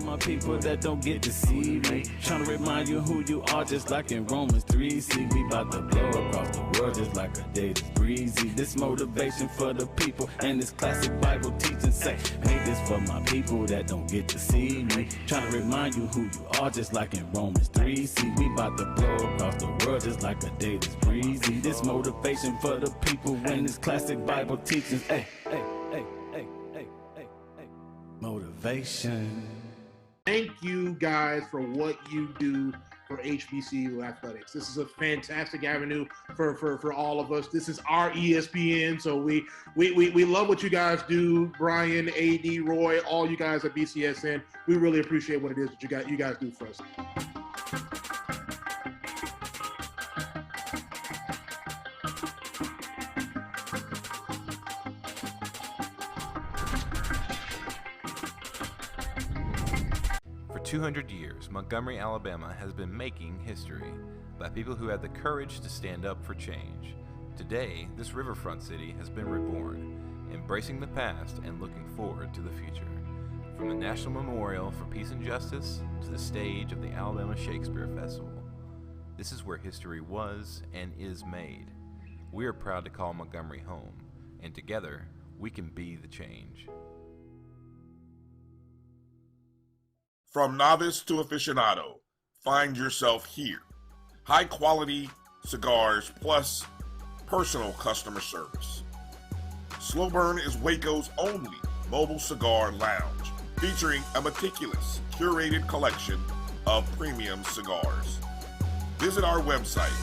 my people that don't get to see me. Trying to remind you who you are, just like in Romans 3. See, we about to blow across the world just like a day that's breezy. This motivation for the people and this classic Bible teaching say, made this for my people that don't get to see me. Trying to remind you who you are, just like in Romans 3. See, we about to blow across the world just like a day that's breezy. This motivation for the people and this classic Bible teaching. Hey, hey, hey, hey, hey, hey, hey. Motivation. Thank you guys for what you do for HBCU athletics. This is a fantastic avenue for all of us. This is our ESPN, so we love what you guys do. Brian, AD, Roy, all you guys at BCSN. We really appreciate what it is that you guys do for us. For 200 years, Montgomery, Alabama has been making history by people who had the courage to stand up for change. Today, this riverfront city has been reborn, embracing the past and looking forward to the future. From the National Memorial for Peace and Justice to the stage of the Alabama Shakespeare Festival, this is where history was and is made. We are proud to call Montgomery home, and together, we can be the change. From novice to aficionado, find yourself here. High quality cigars plus personal customer service. Slow Burn is Waco's only mobile cigar lounge, featuring a meticulous, curated collection of premium cigars. Visit our website,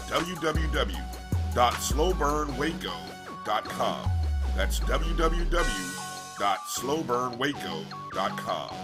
www.slowburnwaco.com. That's www.slowburnwaco.com.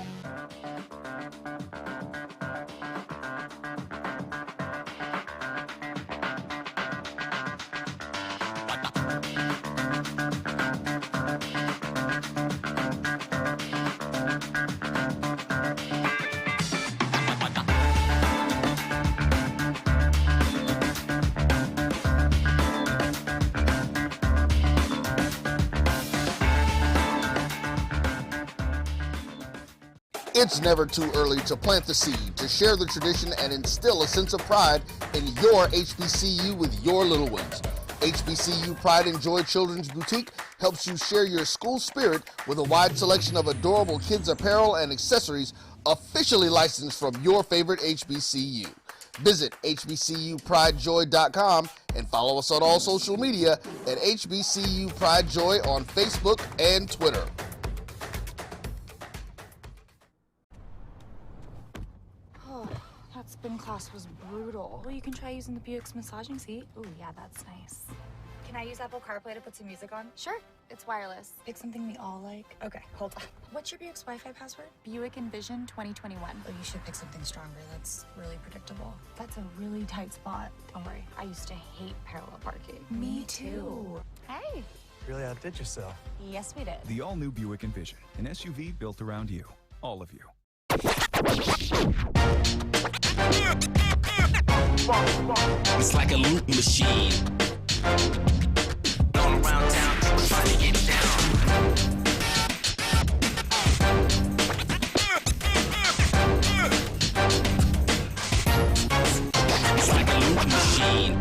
It's never too early to plant the seed, to share the tradition, and instill a sense of pride in your HBCU with your little ones. HBCU Pride and Joy Children's Boutique helps you share your school spirit with a wide selection of adorable kids' apparel and accessories officially licensed from your favorite HBCU. Visit hbcupridejoy.com and follow us on all social media at HBCU Pride Joy on Facebook and Twitter. That spin class was brutal. Well, you can try using the Buick's massaging seat. Ooh, yeah, that's nice. Can I use Apple CarPlay to put some music on? Sure, it's wireless. Pick something we all like. Okay, hold on. What's your Buick's Wi-Fi password? Buick Envision 2021. Oh, you should pick something stronger. That's really predictable. That's a really tight spot. Don't worry, I used to hate parallel parking. Me too. Hey. Really outdid yourself. Yes, we did. The all-new Buick Envision, an SUV built around you, all of you. It's like a loop machine. All around town, people trying to get down. It's like a loop machine.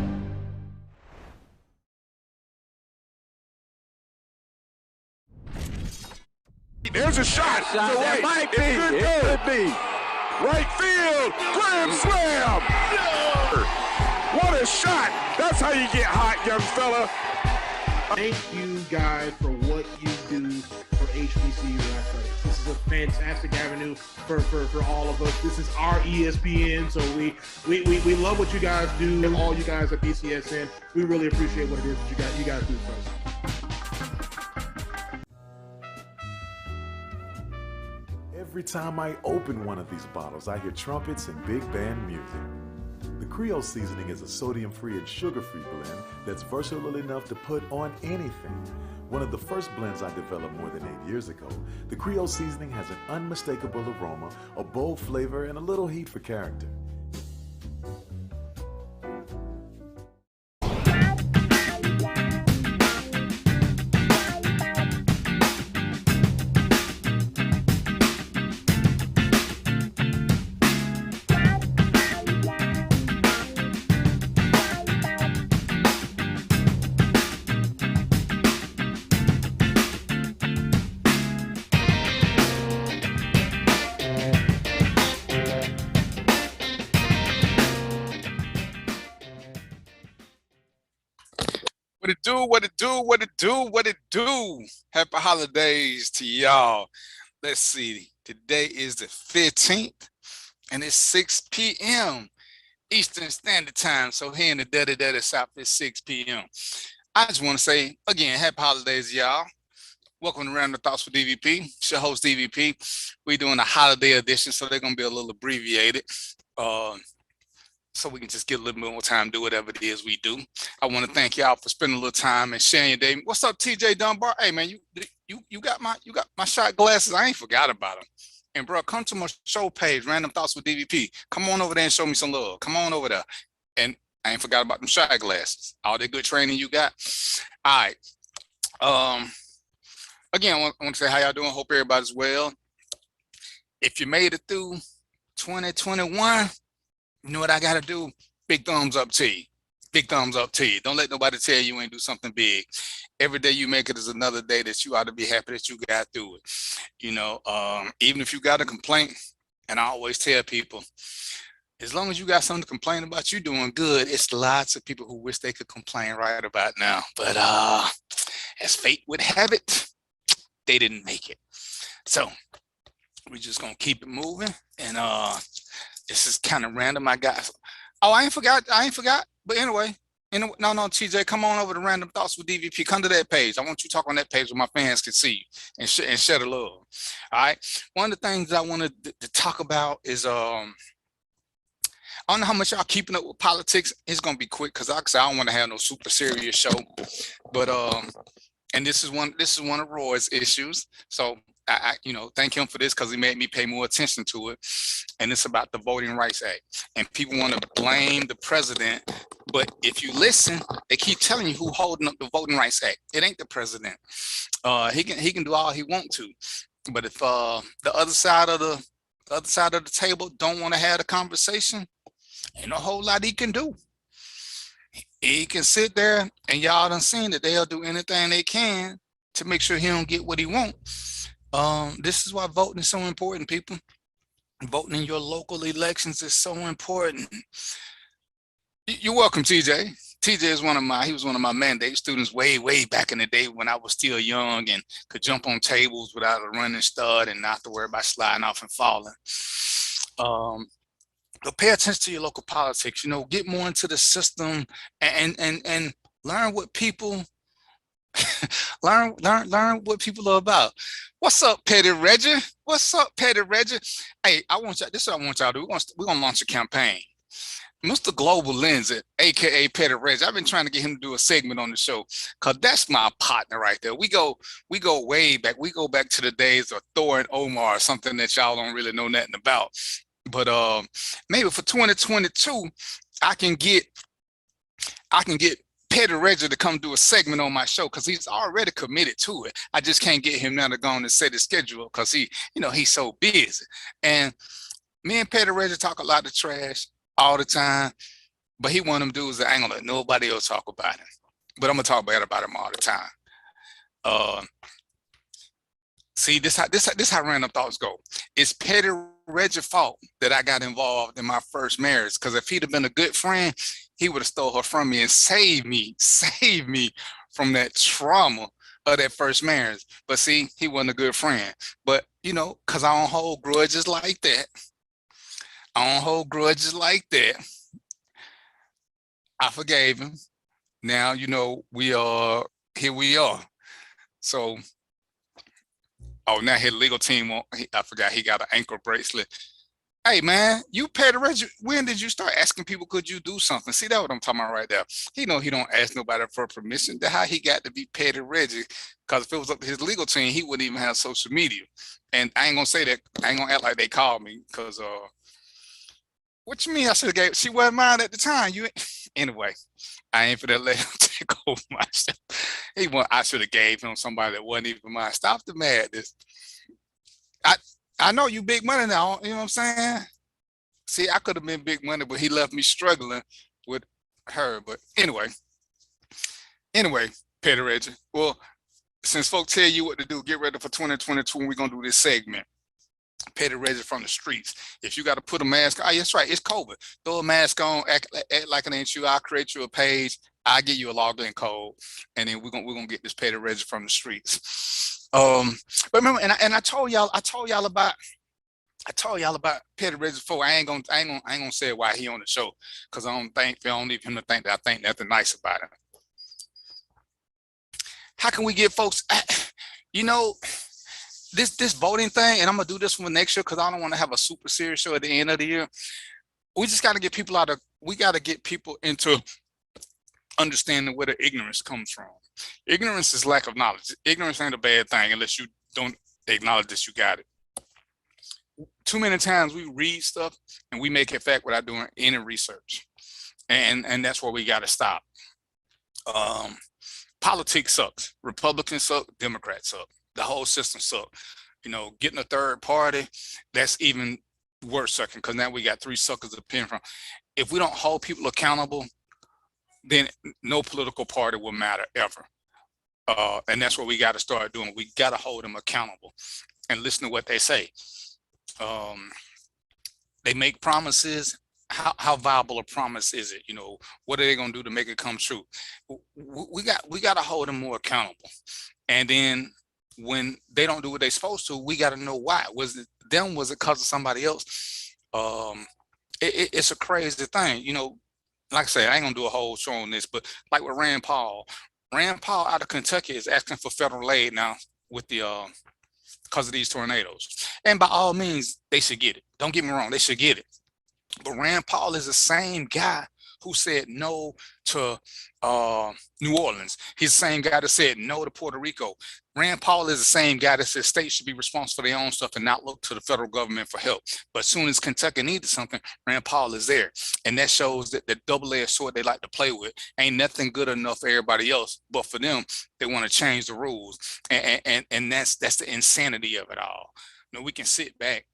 There's a shot. To right. It might be. It could be. Right field. Grand slam. What a shot. That's how you get hot, young fella. Thank you guys for what you do for HBCU athletics. This is a fantastic avenue for all of us. This is our ESPN, so we love what you guys do. And all you guys at BCSN, we really appreciate what it is that you guys do for us. Every time I open one of these bottles, I hear trumpets and big band music. The Creole seasoning is a sodium-free and sugar-free blend that's versatile enough to put on anything. One of the first blends I developed more than 8 years ago, the Creole seasoning has an unmistakable aroma, a bold flavor, and a little heat for character. do, what it do, what it do, what it do. Happy holidays to y'all. Let's see. Today is the 15th, and it's 6 p.m. Eastern Standard Time. So here in the dirty South, it's 6 p.m. I just want to say, again, happy holidays, y'all. Welcome to Random Thoughts with DVP. It's your host, DVP. We're doing a holiday edition, so they're going to be a little abbreviated. So we can just get a little bit more time to do whatever it is we do. I want to thank y'all for spending a little time and sharing your day. What's up, TJ Dunbar? Hey man, you got my shot glasses. I ain't forgot about them. And bro, come to my show page, Random Thoughts with DVP. Come on over there and show me some love. Come on over there. And I ain't forgot about them shot glasses. All the good training you got. All right. Again, I want to say how y'all doing. Hope everybody's well. If you made it through 2021. You know what I got to do? Big thumbs up to you. Big thumbs up to you. Don't let nobody tell you ain't do something big. Every day you make it is another day that you ought to be happy that you got through it. You know, even if you got a complaint, and I always tell people, as long as you got something to complain about, you're doing good. It's lots of people who wish they could complain right about now. But as fate would have it, they didn't make it. So we're just going to keep it moving. And this is kind of random. I ain't forgot. But anyway, no, TJ, come on over to Random Thoughts with DVP. Come to that page. I want you to talk on that page where my fans can see you and share the love. All right. One of the things I wanted to talk about is I don't know how much y'all keeping up with politics. It's gonna be quick because like I said, I don't want to have no super serious show. But and this is one of Roy's issues. So I thank him for this because he made me pay more attention to it. And it's about the Voting Rights Act. And people want to blame the president. But if you listen, they keep telling you who's holding up the Voting Rights Act. It ain't the president. He can do all he wants to. But if the other side of the table don't want to have the conversation, ain't a whole lot he can do. He can sit there and y'all done seen that they'll do anything they can to make sure he don't get what he wants. This is why voting is so important, people. Voting in your local elections is so important. You're welcome, TJ. TJ he was one of my mandate students way back in the day when I was still young and could jump on tables without a running start and not to worry about sliding off and falling. But pay attention to your local politics. Get more into the system and learn what people learn what people are about. What's up, Petty Reggie? What's up, Petty Reggie? Hey, this is what I want y'all to do. We're gonna launch a campaign. Mr. Global Lindsay, aka Petty Reggie, I've been trying to get him to do a segment on the show because that's my partner right there. We go way back. We go back to the days of Thor and Omar, something that y'all don't really know nothing about. But maybe for 2022, I can get Petty Reggie to come do a segment on my show because he's already committed to it. I just can't get him now to go on and set his schedule because he's so busy. And me and Petty Reggie talk a lot of trash all the time, but he one of them dudes that ain't gonna let nobody else talk about him. But I'm gonna talk bad about him all the time. See, this how Random Thoughts go. It's Petty Reggie's fault that I got involved in my first marriage. Because if he'd have been a good friend, he would have stole her from me and saved me from that trauma of that first marriage. But see, he wasn't a good friend. But because I don't hold grudges like that. I forgave him. Now we are here. So. Oh, now his legal team I forgot he got an ankle bracelet. Hey man, you Petty Reggie, when did you start asking people could you do something? See, that's what I'm talking about right there. He don't ask nobody for permission. That's how he got to be Petty Reggie. Because if it was up to his legal team, he wouldn't even have social media. And I ain't gonna say that. I ain't gonna act like they called me because what you mean I should have gave? She wasn't mine at the time. Anyway, I ain't for that let him take over my stuff. I should have gave him somebody that wasn't even mine. Stop the madness. I know you big money now. You know what I'm saying? See, I could have been big money, but he left me struggling with her. But anyway, Petty Reggie. Well, since folks tell you what to do, get ready for 2022 when we're gonna do this segment. Petty Reggie from the streets. If you got to put a mask on, that's right, it's COVID. Throw a mask on, act like it ain't you. I'll create you a page I give you a login code, and then we're gonna get this petty register from the streets. But remember, and I told y'all about Petty Reggie before. I ain't gonna say why he on the show, because I don't need him to think that I think nothing nice about him. How can we get folks, you know, this voting thing, and I'm gonna do this one next year because I don't want to have a super serious show at the end of the year. We just got to get people into understanding where the ignorance comes from. Ignorance is lack of knowledge. Ignorance ain't a bad thing unless you don't acknowledge that you got it. Too many times we read stuff and we make it fact without doing any research, and that's where we got to stop. Politics sucks. Republicans suck. Democrats suck. The whole system sucks. You know, getting a third party, that's even worse sucking, because now we got three suckers to pin from. If we don't hold people accountable, then no political party will matter ever. And that's what we got to start doing. We got to hold them accountable and listen to what they say. They make promises. How viable a promise is it? You know, what are they going to do to make it come true? We got to hold them more accountable. And then when they don't do what they're supposed to, we got to know why. Was it them? Was it because of somebody else? It's a crazy thing. You know, like I said, I ain't gonna do a whole show on this, but like with Rand Paul out of Kentucky is asking for federal aid now with the because of these tornadoes. And by all means, they should get it. Don't get me wrong, they should get it. But Rand Paul is the same guy who said no to New Orleans. He's the same guy that said no to Puerto Rico. Rand Paul is the same guy that says states should be responsible for their own stuff and not look to the federal government for help. But as soon as Kentucky needed something, Rand Paul is there. And that shows that the double-edged sword they like to play with ain't nothing good enough for everybody else. But for them, they want to change the rules. And that's the insanity of it all. You know, we can sit back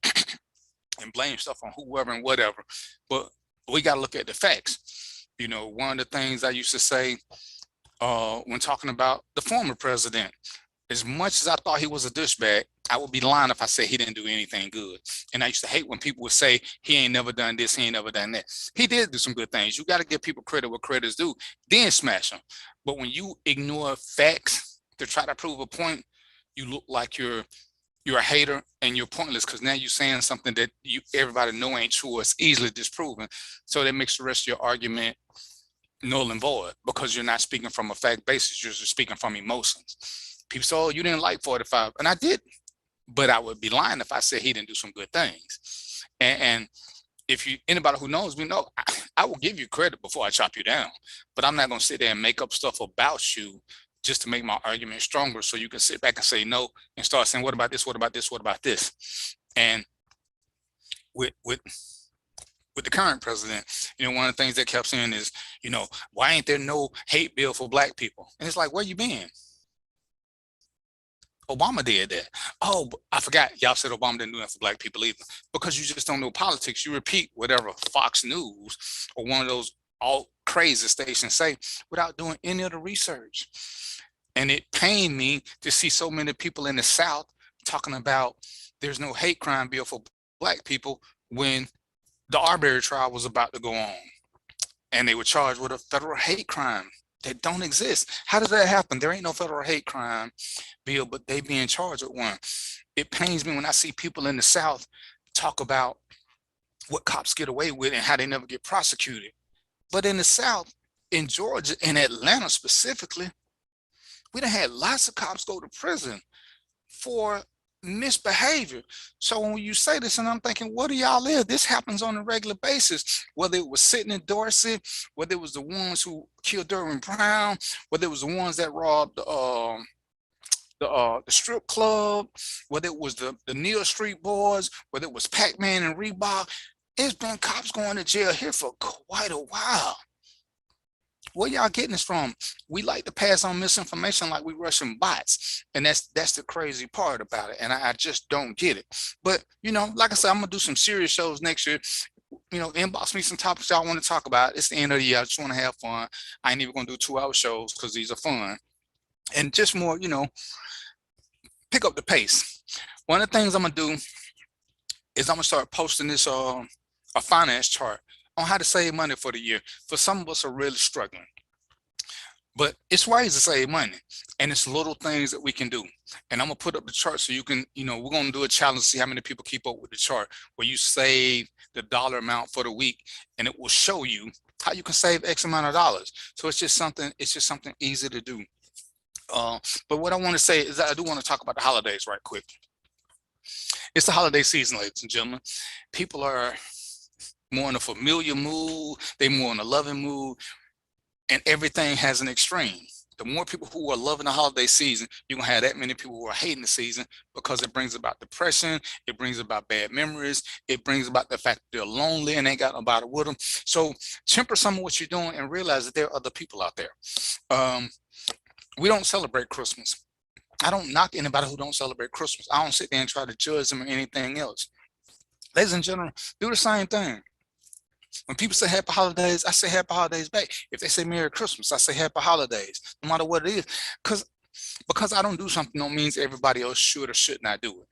and blame stuff on whoever and whatever, but we got to look at the facts. You know, one of the things I used to say when talking about the former president, as much as I thought he was a douchebag, I would be lying if I said he didn't do anything good. And I used to hate when people would say he ain't never done this, he ain't never done that. He did do some good things. You got to give people credit where credit is due, then smash them. But when you ignore facts to try to prove a point, you look like you're a hater and you're pointless, because now you're saying something that everybody know ain't true or it's easily disproven. So that makes the rest of your argument null and void, because you're not speaking from a fact basis, you're just speaking from emotions. People say, oh, you didn't like 45, and I did, but I would be lying if I said he didn't do some good things. And if anybody who knows me know, I will give you credit before I chop you down, but I'm not going to sit there and make up stuff about you just to make my argument stronger, so you can sit back and say no and start saying, what about this, what about this, what about this? And with the current president, you know, one of the things that kept saying is, you know, why ain't there no hate bill for black people? And it's like, where you been? Obama did that. Oh, I forgot. Y'all said Obama didn't do that for black people either, because you just don't know politics. You repeat whatever Fox News or one of those all crazy stations say without doing any of the research. And it pained me to see so many people in the South talking about there's no hate crime bill for black people when the Arbery trial was about to go on and they were charged with a federal hate crime that don't exist. How does that happen? There ain't no federal hate crime bill, but they being charged with one. It pains me when I see people in the South talk about what cops get away with and how they never get prosecuted. But in the South, in Georgia, in Atlanta specifically, we done had lots of cops go to prison for misbehavior. So when you say this, and I'm thinking, what do y'all live? This happens on a regular basis, whether it was sitting in Dorsey, whether it was the ones who killed Derwin Brown, whether it was the ones that robbed the strip club, whether it was the Neal Street Boys, whether it was Pac-Man and Reebok. It's been cops going to jail here for quite a while. Where y'all getting this from? We like to pass on misinformation like we Russian bots. And that's the crazy part about it. And I just don't get it. But, you know, like I said, I'm going to do some serious shows next year. You know, inbox me some topics y'all want to talk about. It's the end of the year. I just want to have fun. I ain't even going to do 2-hour shows because these are fun. And just more, you know, pick up the pace. One of the things I'm going to do is I'm going to start posting this a finance chart on how to save money for the year. For some of us are really struggling. But it's ways to save money, and it's little things that we can do. And I'm gonna put up the chart so you can, we're gonna do a challenge to see how many people keep up with the chart where you save the dollar amount for the week, and it will show you how you can save X amount of dollars. So it's just something easy to do. But what I want to say is that I do want to talk about the holidays right quick. It's the holiday season, ladies and gentlemen. People are more in a familiar mood, they're more in a loving mood, and everything has an extreme. The more people who are loving the holiday season, you're gonna have that many people who are hating the season because it brings about depression, it brings about bad memories, it brings about the fact that they're lonely and ain't got nobody with them. So temper some of what you're doing and realize that there are other people out there. We don't celebrate Christmas. I don't knock anybody who don't celebrate Christmas. I don't sit there and try to judge them or anything else. Ladies and gentlemen, do the same thing. When people say happy holidays, I say happy holidays back. If they say Merry Christmas, I say happy holidays, no matter what it is. Because I don't do something don't means everybody else should or should not do it.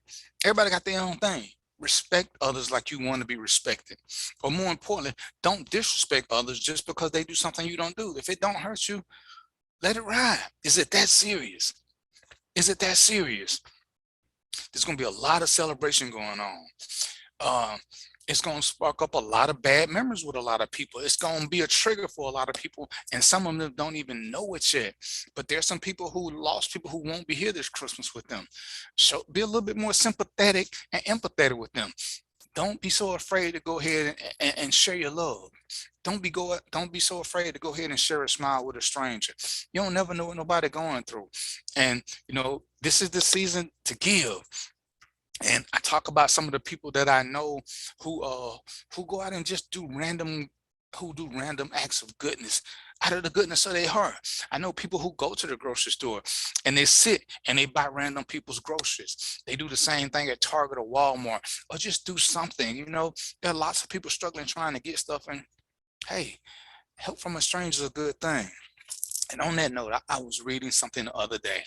Everybody got their own thing. Respect others like you want to be respected. Or more importantly, don't disrespect others just because they do something you don't do. If it don't hurt you, let it ride. Is it that serious? Is it that serious? There's going to be a lot of celebration going on. It's going to spark up a lot of bad memories with a lot of people. It's going to be a trigger for a lot of people, and some of them don't even know it yet. But there's some people who lost people who won't be here this Christmas with them. So be a little bit more sympathetic and empathetic with them. Don't be so afraid to go ahead and share your love. Don't be so afraid to go ahead and share a smile with a stranger. You don't never know what nobody going through. And this is the season to give. And I talk about some of the people that I know who go out and just do random acts of goodness out of the goodness of their heart. I know people who go to the grocery store and they sit and they buy random people's groceries. They do the same thing at Target or Walmart, or just do something. There are lots of people struggling trying to get stuff, and hey, help from a stranger is a good thing. And on that note, I was reading something the other day,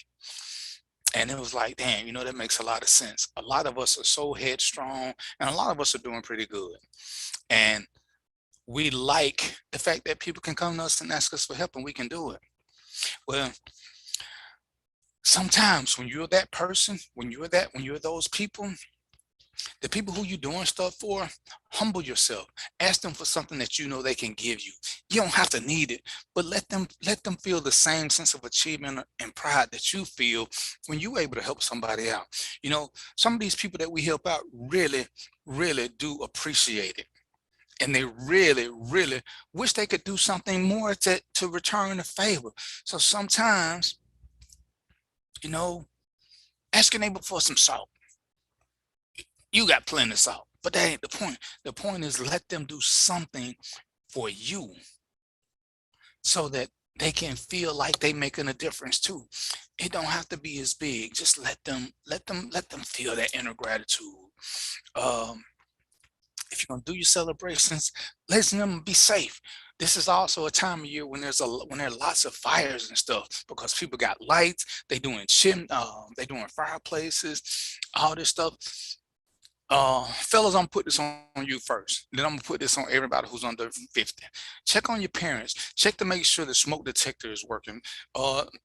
and it was like, damn, that makes a lot of sense. A lot of us are so headstrong, and a lot of us are doing pretty good. And we like the fact that people can come to us and ask us for help, and we can do it. Well, sometimes when you're that person, when you're those people, the people who you're doing stuff for, humble yourself. Ask them for something that they can give you. You don't have to need it, but let them feel the same sense of achievement and pride that you feel when you're able to help somebody out. Some of these people that we help out really, really do appreciate it. And they really, really wish they could do something more to return the favor. So sometimes, ask your neighbor for some salt. You got plenty of salt, but that ain't the point. The point is let them do something for you so that they can feel like they making a difference too. It don't have to be as big. Just let them feel that inner gratitude. If you're gonna do your celebrations, listen to them, be safe. This is also a time of year when there are lots of fires and stuff, because people got lights, they doing fireplaces, all this stuff. Fellas, I'm gonna put this on you first. Then I'm gonna put this on everybody who's under 50. Check on your parents. Check to make sure the smoke detector is working.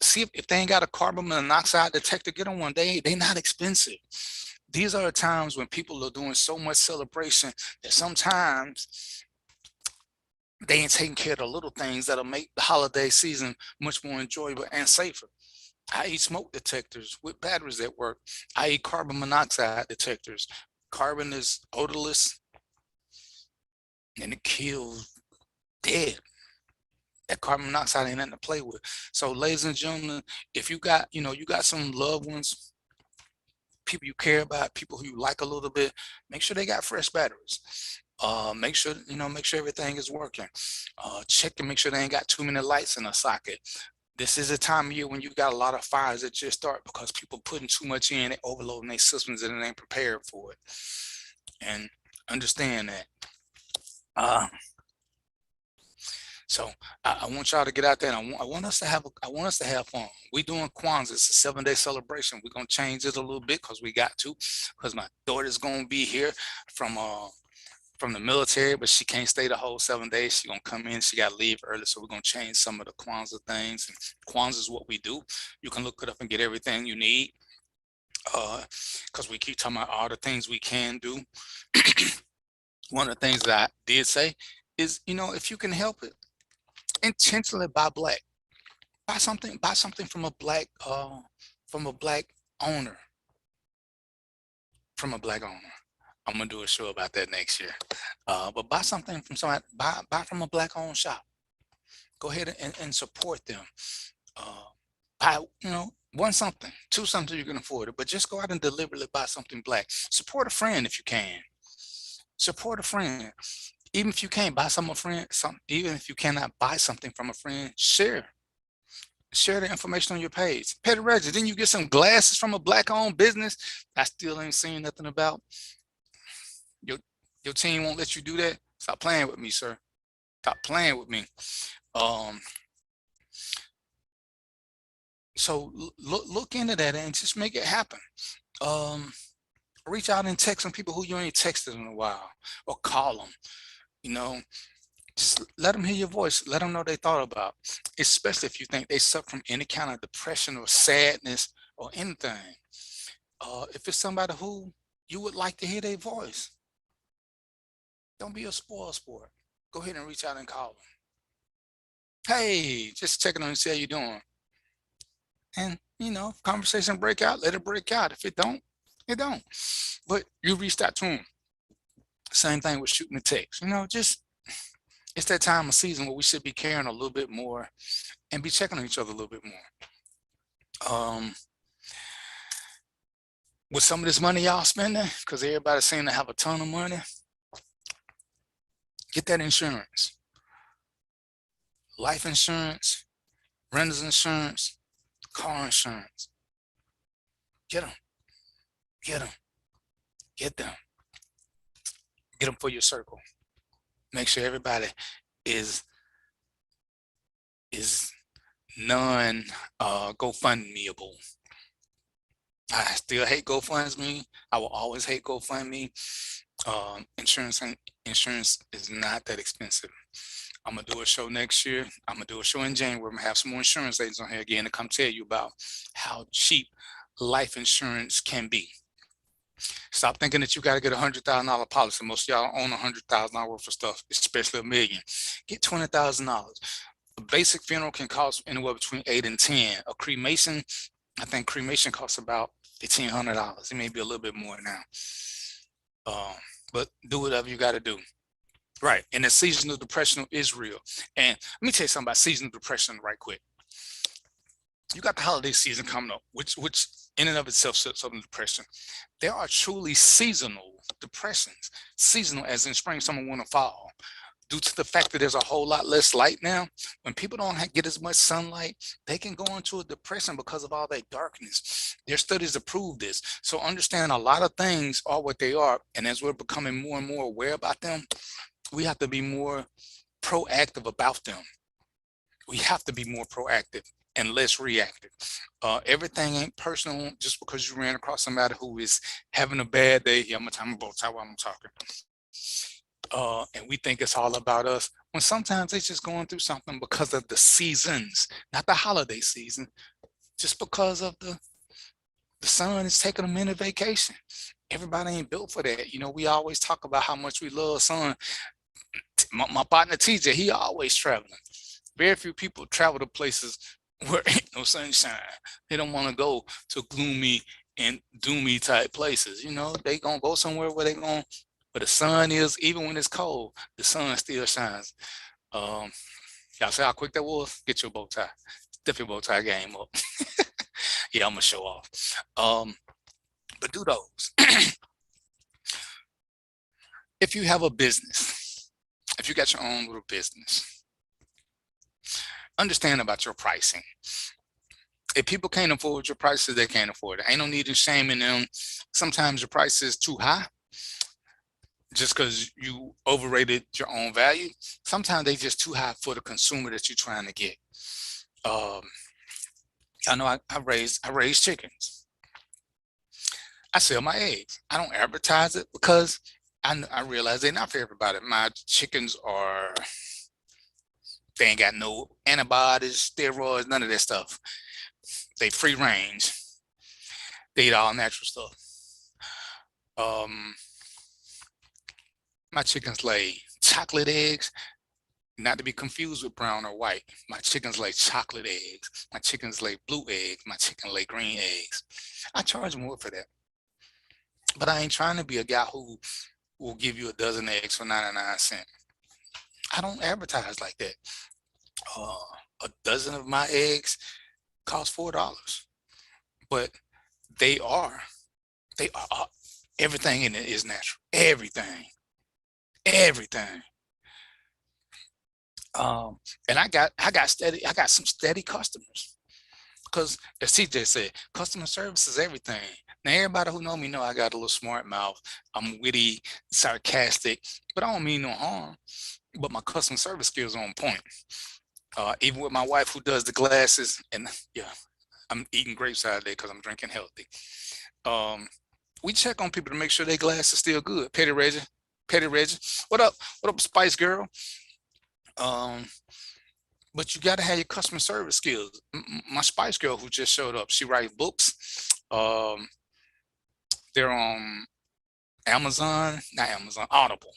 See if they ain't got a carbon monoxide detector, get on one. They not expensive. These are the times when people are doing so much celebration that sometimes they ain't taking care of the little things that'll make the holiday season much more enjoyable and safer. I.e. smoke detectors with batteries that work. I.e. carbon monoxide detectors. Carbon is odorless and it kills dead. That carbon monoxide ain't nothing to play with. So ladies and gentlemen, if you got some loved ones, people you care about, people who you like a little bit, make sure they got fresh batteries. Make sure everything is working. Check to make sure they ain't got too many lights in a socket. This is a time of year when you got a lot of fires that just start because people putting too much in, they overloading their systems and they ain't prepared for it. And understand that. So I want y'all to get out there, and I want us to have fun. We doing Kwanzaa. It's a 7-day celebration. We're gonna change it a little bit because we got to, because my daughter's gonna be here from from the military, but she can't stay the whole 7 days. She gonna come in, she gotta leave early. So we're gonna change some of the Kwanzaa things. And Kwanzaa is what we do. You can look it up and get everything you need. Because we keep talking about all the things we can do. One of the things that I did say is, you know, if you can help it, intentionally buy black. Buy something from a black owner. From a black owner. I'm gonna do a show about that next year. But buy something from somebody, buy from a black owned shop. Go ahead and support them. Buy, you know, one something, two something you can afford it, but just go out and deliberately buy something black. Support a friend if you can. Support a friend. Even if you can't buy some a friend, even if you cannot buy something from a friend, share the information on your page. Petty Reggie, then you get some glasses from a black-owned business I still ain't seen nothing about. Your team won't let you do that. Stop playing with me, sir. Stop playing with me. So look into that and just make it happen. Reach out and text some people who you ain't texted in a while, or call them. You know, just let them hear your voice. Let them know they thought about, especially if you think they suffer from any kind of depression or sadness or anything. If it's somebody who you would like to hear their voice, don't be a spoil sport. Go ahead and reach out and call them. Hey, just checking on you, see how you doing. And, you know, if conversation break out, let it break out. If it don't, it don't. But you reached out to them. Same thing with shooting a text. You know, just, it's that time of season where we should be caring a little bit more and be checking on each other a little bit more. With some of this money y'all spending, because everybody seems to have a ton of money, get that insurance. Life insurance, renter's insurance, car insurance. Get them. Get them. Get them. Get them for your circle. Make sure everybody is non GoFundMeable. I still hate GoFundMe. I will always hate GoFundMe. Insurance is not that expensive. I'm gonna do a show next year. I'm gonna do a show in January. I'm gonna have some more insurance agents on here again to come tell you about how cheap life insurance can be. Stop thinking that you got to get $100,000 policy. Most of y'all own $100,000 worth of stuff, especially $1 million. Get $20,000. A basic funeral can cost anywhere between $8 and $10. A cremation, I think cremation costs about $1,500. It may be a little bit more now. But do whatever you got to do. Right. And the seasonal depression is real. And let me tell you something about seasonal depression right quick. You got the holiday season coming up, which in and of itself sets up in depression. There are truly seasonal depressions. Seasonal as in spring, summer, winter, fall. Due to the fact that there's a whole lot less light now, when people don't get as much sunlight, they can go into a depression because of all that darkness. There's studies to prove this. So understand a lot of things are what they are. And as we're becoming more and more aware about them, we have to be more proactive about them. We have to be more proactive and less reactive. Everything ain't personal just because you ran across somebody who is having a bad day. Yeah, I'm gonna tie my bow tie while I'm talking. And we think it's all about us, when sometimes they're just going through something because of the seasons, not the holiday season, just because of the sun is taking a minute vacation. Everybody ain't built for that. You know, we always talk about how much we love sun. My partner TJ, he always traveling. Very few people travel to places where ain't no sunshine. They don't want to go to gloomy and doomy type places. You know, they gonna go somewhere where where the sun is, even when it's cold, the sun still shines. Y'all see how quick that was? Get your bow tie. Step your bow tie game up. Yeah, I'm gonna show off. But do those. If you have a business, if you got your own little business, understand about your pricing. If people can't afford your prices, they can't afford it. Ain't no need in shaming them. Sometimes your price is too high just because you overrated your own value. Sometimes they just too high for the consumer that you're trying to get. I know I raise chickens. I sell my eggs. I don't advertise it because I realize they're not for everybody. My chickens are, they ain't got no antibiotics, steroids, none of that stuff. They free range. They eat all natural stuff. My chickens lay chocolate eggs, not to be confused with brown or white. My chickens lay chocolate eggs. My chickens lay blue eggs. My chicken lay green eggs. I charge more for that. But I ain't trying to be a guy who will give you a dozen eggs for 99 cents. I don't advertise like that. A dozen of my eggs cost $4, but they are, everything in it is natural. Everything. And I got some steady customers. Because as TJ said, customer service is everything. Now, everybody who know me know I got a little smart mouth. I'm witty, sarcastic, but I don't mean no harm. But my customer service skills are on point. Even with my wife who does the glasses, and yeah, I'm eating grapes out of there because I'm drinking healthy. We check on people to make sure their glass is still good. Petty Reggie. What up, Spice Girl? But you got to have your customer service skills. My Spice Girl who just showed up, she writes books. They're on Audible.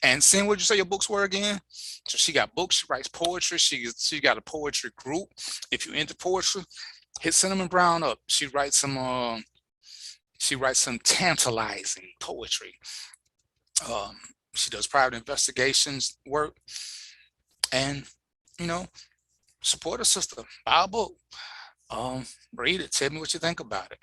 And Sin, what'd you say your books were again? So she got books, she writes poetry, she got a poetry group. If you're into poetry, hit Cinnamon Brown up. She writes some tantalizing poetry. She does private investigations work. And, support a sister, buy a book, read it, tell me what you think about it.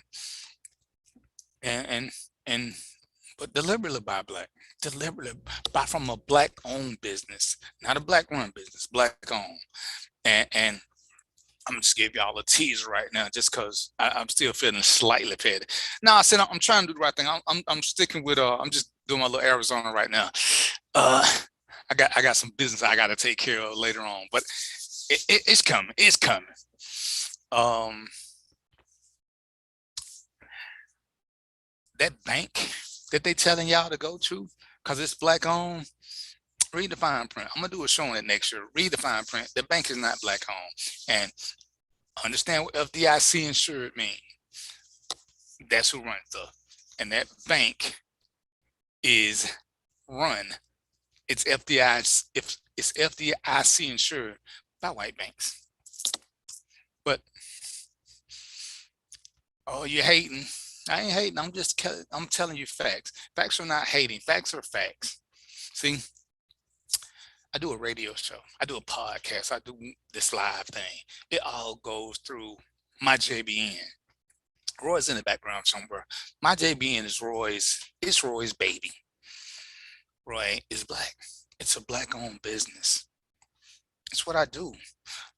But deliberately buy black. Deliberately buy from a black-owned business, not a black-run business, black-owned. And I'm just give y'all a teaser right now, just because I'm still feeling slightly petty. No, I said I'm trying to do the right thing. I'm sticking with I'm just doing my little Arizona right now. I got some business I got to take care of later on, but it's coming. It's coming. That bank that they telling y'all to go to, because it's black owned, read the fine print. I'm gonna do a show on it next year. Read the fine print. The bank is not black owned, and understand what FDIC insured means. That's who runs and that bank is run. It's FDIC insured by white banks. But you're hating. I ain't hating. I'm telling you facts. Facts are not hating. Facts are facts. See, I do a radio show. I do a podcast. I do this live thing. It all goes through my JBN. Roy's in the background somewhere. My JBN is Roy's baby. Roy is black. It's a black-owned business. It's what I do.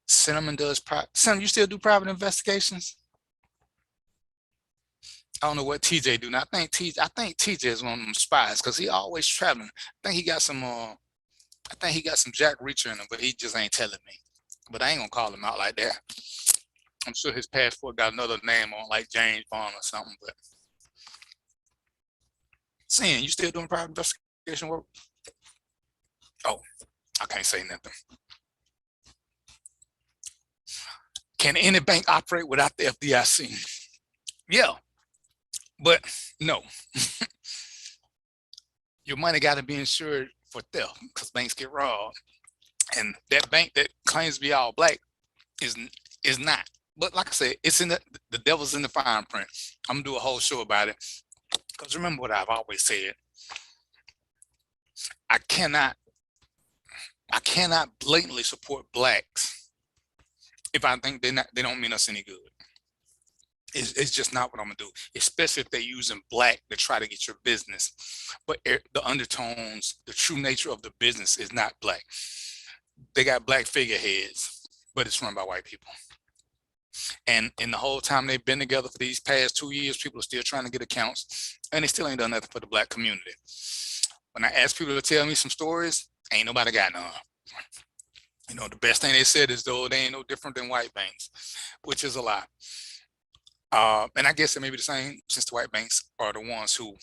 Cinnamon does Cinnamon, you still do private investigations? I don't know what TJ do. Now, I think TJ is one of them spies because he always traveling. I think he got some Jack Reacher in him, but he just ain't telling me. But I ain't gonna call him out like that. I'm sure his passport got another name on, like James Bond or something. But Sin, you still doing private investigation work? Oh, I can't say nothing. Can any bank operate without the FDIC? Yeah, but no. Your money got to be insured for theft because banks get robbed. And that bank that claims to be all black is not. But like I said, it's in the devil's in the fine print. I'm gonna do a whole show about it. Because remember what I've always said. I cannot blatantly support blacks if I think they don't mean us any good. It's just not what I'm gonna do, especially if they're using black to try to get your business. But the undertones, the true nature of the business is not black. They got black figureheads, but it's run by white people. And in the whole time they've been together for these past 2 years, people are still trying to get accounts, and they still ain't done nothing for the black community. When I ask people to tell me some stories, ain't nobody got none. The best thing they said is, though, they ain't no different than white banks, which is a lie. And I guess it may be the same since the white banks are the ones who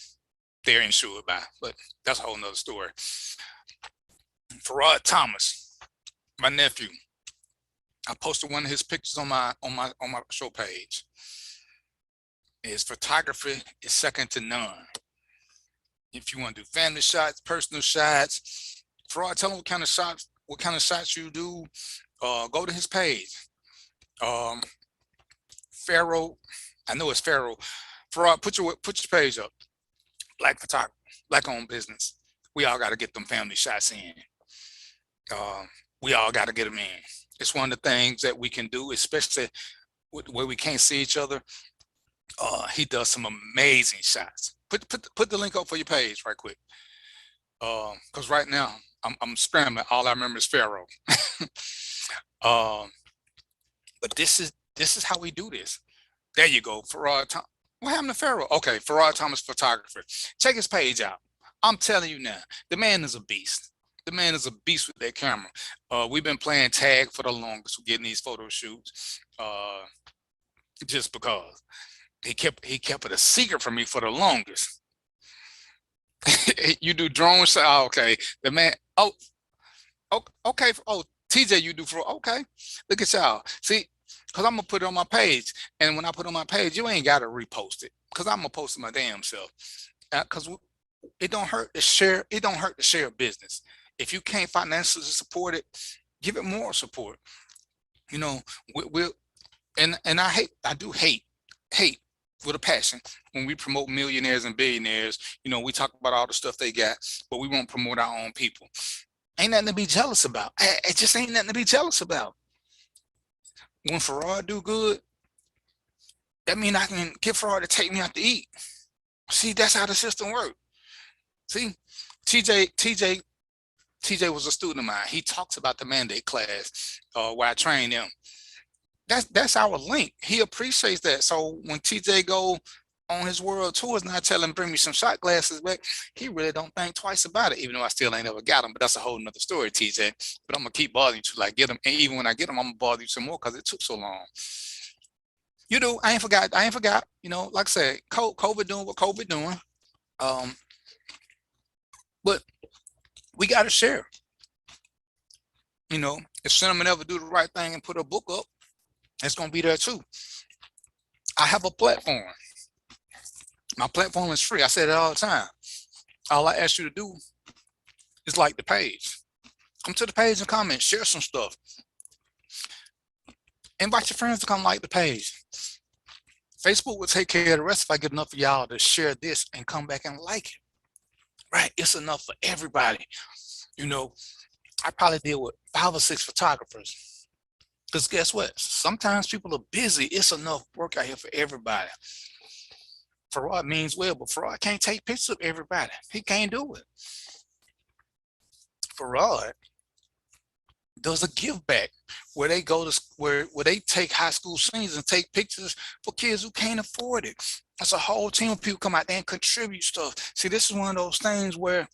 they're insured by, but that's a whole nother story. Farad Thomas, my nephew, I posted one of his pictures on my show page. His photography is second to none. If you want to do family shots, personal shots, Farad, tell him what kind of shots you do. Go to his page. Pharaoh, I know it's Pharaoh. Farad, put your page up. Black photography, black owned business. We all got to get them family shots in. We all got to get them in. It's one of the things that we can do, especially where we can't see each other. He does some amazing shots. Put the link up for your page right quick. Because right now I'm scrambling. All I remember is Pharaoh. But this is how we do this. There you go, Farad. What happened to Pharaoh? Okay, Farad Thomas photographer. Check his page out. I'm telling you now, the man is a beast. The man is a beast with that camera. We've been playing tag for the longest, getting these photo shoots. Just because he kept it a secret from me for the longest. You do drone shots? Oh, okay. The man. Oh, okay. Oh, TJ, you do for okay. Look at y'all. See, because I'm gonna put it on my page, and when I put it on my page, you ain't gotta repost it, because I'm gonna post it my damn self. Because it don't hurt to share. It don't hurt to share business. If you can't financially support it, give it more support. You know, and I do hate with a passion when we promote millionaires and billionaires. You know, we talk about all the stuff they got, but we won't promote our own people. Ain't nothing to be jealous about. It just ain't nothing to be jealous about. When Farad do good, that means I can get Farad to take me out to eat. See, that's how the system works. See, TJ was a student of mine. He talks about the mandate class where I train him. That's our link. He appreciates that. So when TJ go on his world tours and I tell him bring me some shot glasses back, he really don't think twice about it, even though I still ain't ever got them. But that's a whole nother story, TJ. But I'm gonna keep bothering you till I get them. And even when I get them, I'm gonna bother you some more because it took so long. You do. I ain't forgot. You know, like I said, COVID doing what COVID doing. But we gotta share. You know, if Cinnamon ever do the right thing and put a book up, it's gonna be there too. I have a platform. My platform is free. I say it all the time. All I ask you to do is like the page. Come to the page and comment, share some stuff. Invite your friends to come like the page. Facebook will take care of the rest if I get enough of y'all to share this and come back and like it. Right? It's enough for everybody. You know, I probably deal with 5 or 6 photographers. Because guess what? Sometimes people are busy. It's enough work out here for everybody. Farad means well, but Farad can't take pictures of everybody. He can't do it. Farad does a give back where they go to where they take high school seniors and take pictures for kids who can't afford it. That's a whole team of people come out there and contribute stuff. See, this is one of those things where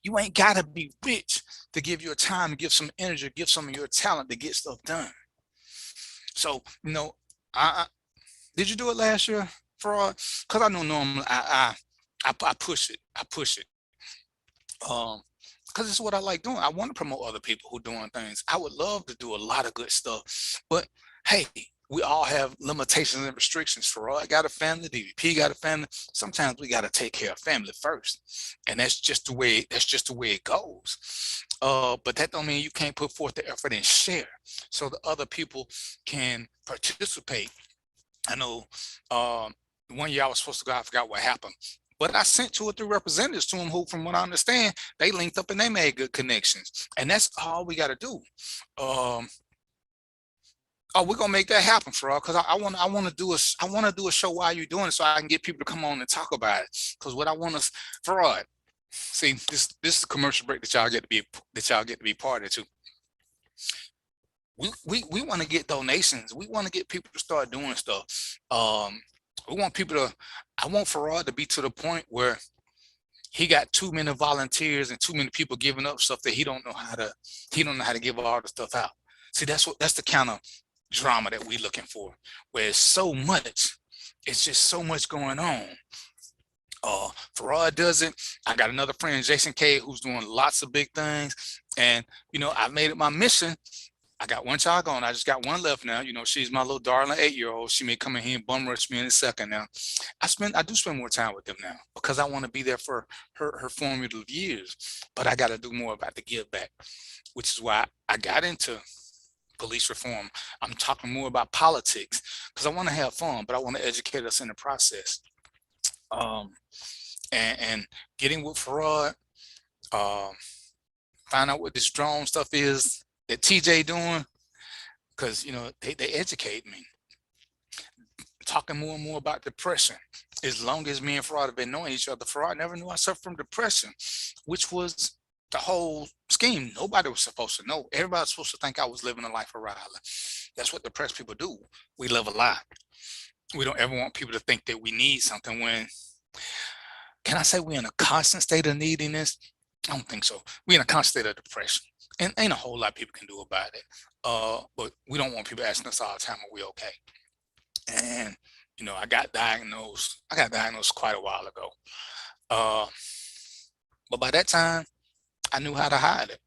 you ain't gotta be rich to give your time, to give some energy, give some of your talent to get stuff done. So, you know, did you do it last year, Farad? Because I know normally I push it. Because it's what I like doing. I want to promote other people who are doing things. I would love to do a lot of good stuff, but hey, we all have limitations and restrictions. Farad got a family, DVP got a family. Sometimes we got to take care of family first, and that's just the way it goes. But that don't mean you can't put forth the effort and share, so the other people can participate. I know one year I was supposed to go. I forgot what happened. But I sent 2 or 3 representatives to them who, from what I understand, they linked up and they made good connections. And that's all we got to do. We're gonna make that happen, Farad, because I want to do a show while you're doing it, so I can get people to come on and talk about it. Because what I want to, Farad, see, this is a commercial break that y'all get to be part of too. We want to get donations. We want to get people to start doing stuff. We want people to. I want Farad to be to the point where he got too many volunteers and too many people giving up stuff that he don't know how to give all the stuff out. See, that's the kind of drama that we're looking for, where it's so much. It's just so much going on. Farad does it. I got another friend, Jason K, who's doing lots of big things. And, I've made it my mission. I got one child gone. I just got one left now. She's my little darling 8-year-old. She may come in here and bum rush me in a second now. I do spend more time with them now because I want to be there for her formative years. But I got to do more about the give back, which is why I got into police reform. I'm talking more about politics because I want to have fun, but I want to educate us in the process. And getting with Farad, find out what this drone stuff is that TJ doing, because they educate me. Talking more and more about depression. As long as me and Farad have been knowing each other, Farad never knew I suffered from depression, which was the whole scheme. Nobody was supposed to know. Everybody was supposed to think I was living a life of Riley. That's what depressed people do. We live a lie. We don't ever want people to think that we need something when, can I say we're in a constant state of neediness? I don't think so. We're in a constant state of depression. And ain't a whole lot people can do about it. But we don't want people asking us all the time, are we okay? And, I got diagnosed quite a while ago. But by that time, I knew how to hide it.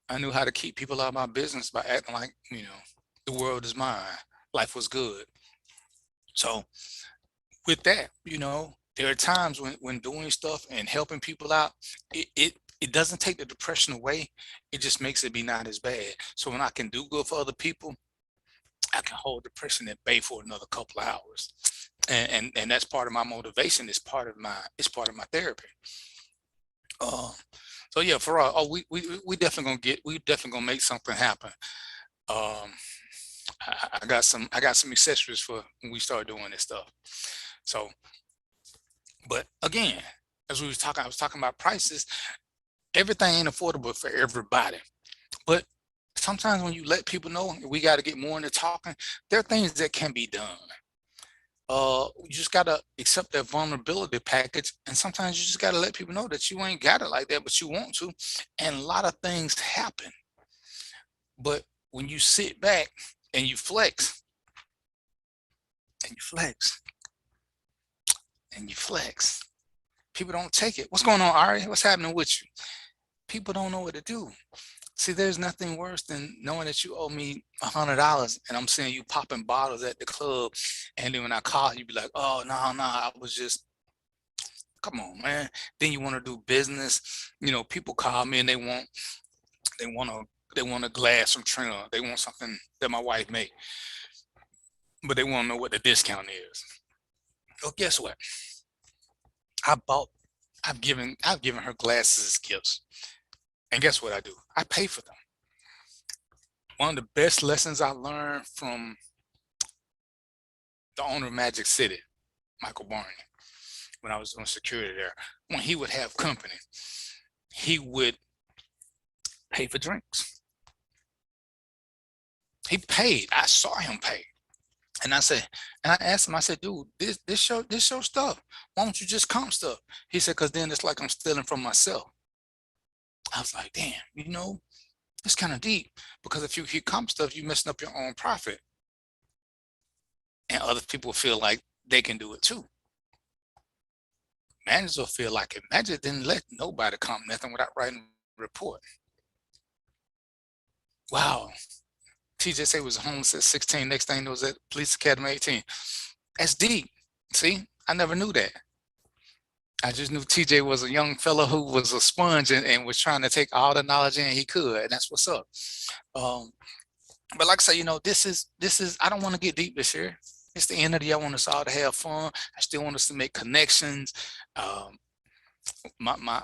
I knew how to keep people out of my business by acting like, the world is mine. Life was good. So with that, there are times when doing stuff and helping people out, it doesn't take the depression away. It just makes it be not as bad. So when I can do good for other people, I can hold depression at bay for another couple of hours. And that's part of my motivation. It's part of my therapy. So yeah, Farad, we definitely gonna make something happen. I got some accessories for when we start doing this stuff. So, but again, as I was talking about prices. Everything ain't affordable for everybody, but sometimes when you let people know, we got to get more into talking. There are things that can be done. You just got to accept that vulnerability package, and sometimes you just got to let people know that you ain't got it like that, but you want to, and a lot of things happen. But when you sit back and you flex, and you flex, and you flex, people don't take it. What's going on, Ari? What's happening with you? People don't know what to do. See, there's nothing worse than knowing that you owe me $100 and I'm seeing you popping bottles at the club. And then when I call, you be like, oh, no, I was just, come on, man. Then you want to do business. People call me and they want a glass from Trina. They want something that my wife made, but they want to know what the discount is. Well, guess what? I've given her glasses as gifts. And guess what I do? I pay for them. One of the best lessons I learned from the owner of Magic City, Michael Barney, when I was doing security there, when he would have company, he would pay for drinks. He paid. I saw him pay. And I asked him, I said, dude, this your stuff. Why don't you just comp stuff? He said, because then it's like I'm stealing from myself. I was like, damn, it's kind of deep, because if you comp stuff, you're messing up your own profit. And other people feel like they can do it too. Managers will feel like it. Manager didn't let nobody comp nothing without writing a report. Wow. TJ say was homeless at 16. Next thing was at Police Academy 18. That's deep. See, I never knew that. I just knew TJ was a young fella who was a sponge and was trying to take all the knowledge in he could. And that's what's up. But like I say, this is, I don't want to get deep this year. It's the end of the year. I want us all to have fun. I still want us to make connections. My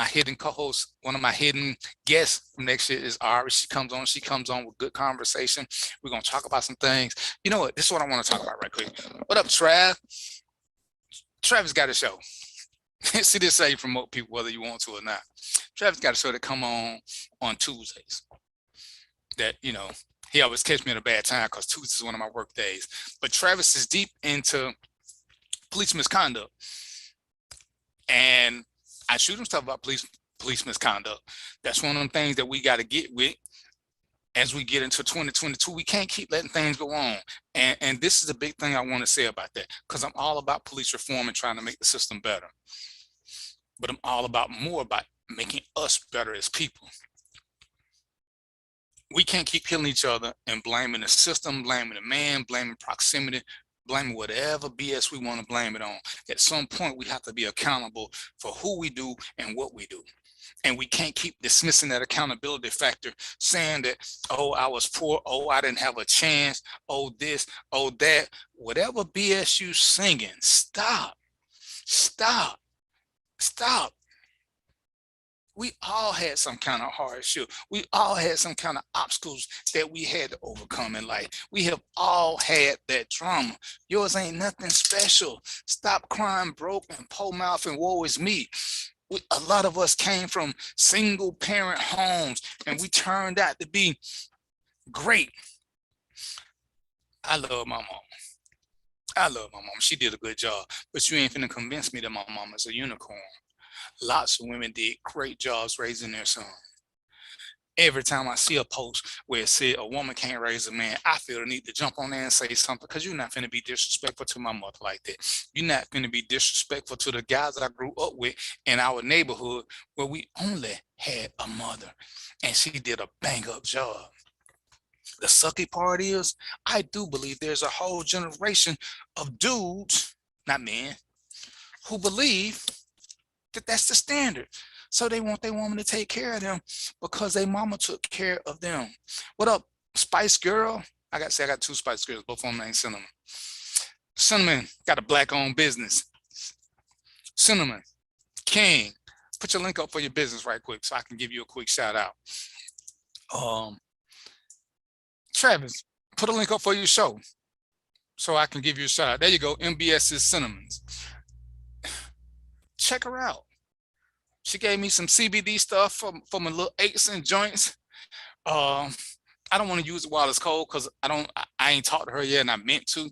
hidden co-host, one of my hidden guests next year is Ari. She comes on with good conversation. We're going to talk about some things. You know what? This is what I want to talk about right quick. What up, Trav? Travis got a show. See, this is how you promote people, whether you want to or not. Travis got a show that come on Tuesdays. That, he always catch me at a bad time because Tuesday is one of my work days. But Travis is deep into police misconduct. And I shoot him stuff about police misconduct. That's one of them things that we got to get with. as we get into 2022, we can't keep letting things go on. And this is a big thing I want to say about that, because I'm all about police reform and trying to make the system better. But I'm all about more about making us better as people. We can't keep killing each other and blaming the system, blaming the man, blaming proximity, blaming whatever BS we want to blame it on. At some point, we have to be accountable for who we do and what we do. And we can't keep dismissing that accountability factor, saying that, oh, I was poor, oh, I didn't have a chance, oh, this, oh, that. Whatever BS you singing, stop. We all had some kind of hardship. We all had some kind of obstacles that we had to overcome in life. We have all had that trauma. Yours ain't nothing special. Stop crying broke and poor mouth and woe is me. A lot of us came from single parent homes and we turned out to be great. I love my mom. She did a good job, but you ain't finna convince me that my mom is a unicorn. Lots of women did great jobs raising their son. Every time I see a post where it said a woman can't raise a man, I feel the need to jump on there and say something, because you're not going to be disrespectful to my mother like that. You're not going to be disrespectful to the guys I grew up with in our neighborhood where we only had a mother and she did a bang up job. The sucky part is, I do believe there's a whole generation of dudes, not men, who believe that that's the standard. So they want their woman to take care of them because their mama took care of them. What up, Spice Girl? I got two Spice Girls, both of them named Cinnamon. Cinnamon got a black-owned business. Cinnamon, King, put your link up for your business right quick so I can give you a quick shout out. Travis, put a link up for your show so I can give you a shout out. There you go, MBS's Cinnamons. Check her out. She gave me some CBD stuff for my little aches and joints. I don't want to use it while it's cold because I ain't talked to her yet, and I meant to,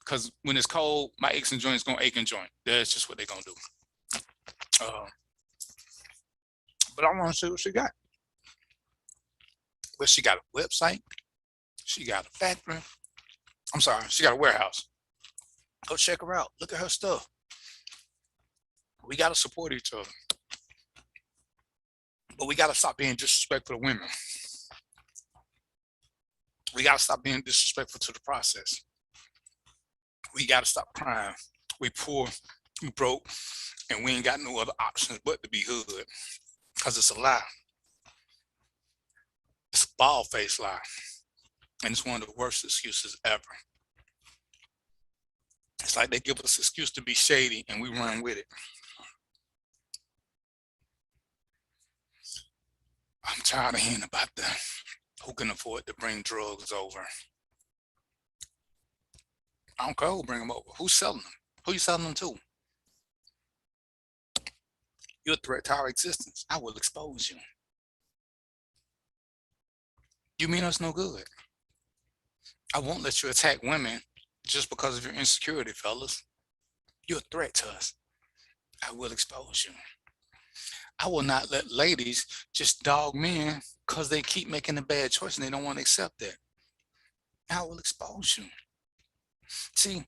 because when it's cold, my aches and joints gonna ache and joint. That's just what they're gonna do. But I want to see what she got. Well, she got a website. She got a factory. I'm sorry, she got a warehouse. Go check her out. Look at her stuff. We got to support each other. But we got to stop being disrespectful to women. We got to stop being disrespectful to the process. We got to stop crying. We poor, we broke, and we ain't got no other options but to be hood. Because it's a lie. It's a bald-faced lie. And it's one of the worst excuses ever. It's like they give us an excuse to be shady and we run with it. I'm tired of hearing about who can afford to bring drugs over. I don't care who bring them over. Who's selling them? Who you selling them to? You're a threat to our existence. I will expose you. You mean us no good. I won't let you attack women just because of your insecurity, fellas. You're a threat to us. I will expose you. I will not let ladies just dog men because they keep making a bad choice and they don't want to accept that. I will expose you. See,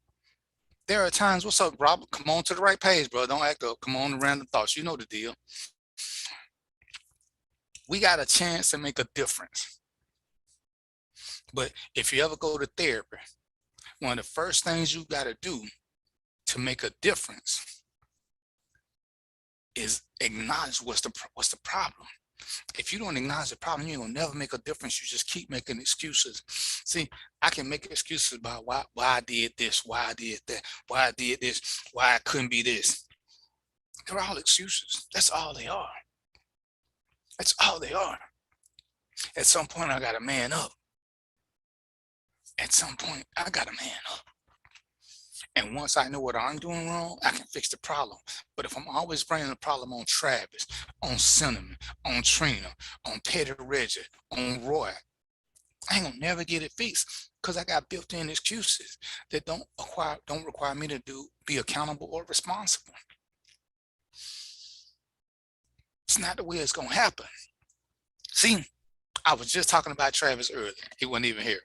there are times, what's up, Robert? Come on to the right page, bro. Don't act up. Come on to Random Thoughts. You know the deal. We got a chance to make a difference. But if you ever go to therapy, one of the first things you got to do to make a difference is acknowledge what's the problem. If you don't acknowledge the problem, you're gonna never make a difference. You just keep making excuses. See, I can make excuses about why I did this, why I did that, why I did this, why I couldn't be this. They're all excuses. That's all they are. That's all they are. At some point, I gotta man up. At some point, I gotta man up. And once I know what I'm doing wrong, I can fix the problem. But if I'm always bringing the problem on Travis, on Cinnamon, on Trina, on Petty Reggie, on Roy, I ain't gonna never get it fixed because I got built-in excuses that don't require me to be accountable or responsible. It's not the way it's gonna happen. See, I was just talking about Travis earlier. He wasn't even here.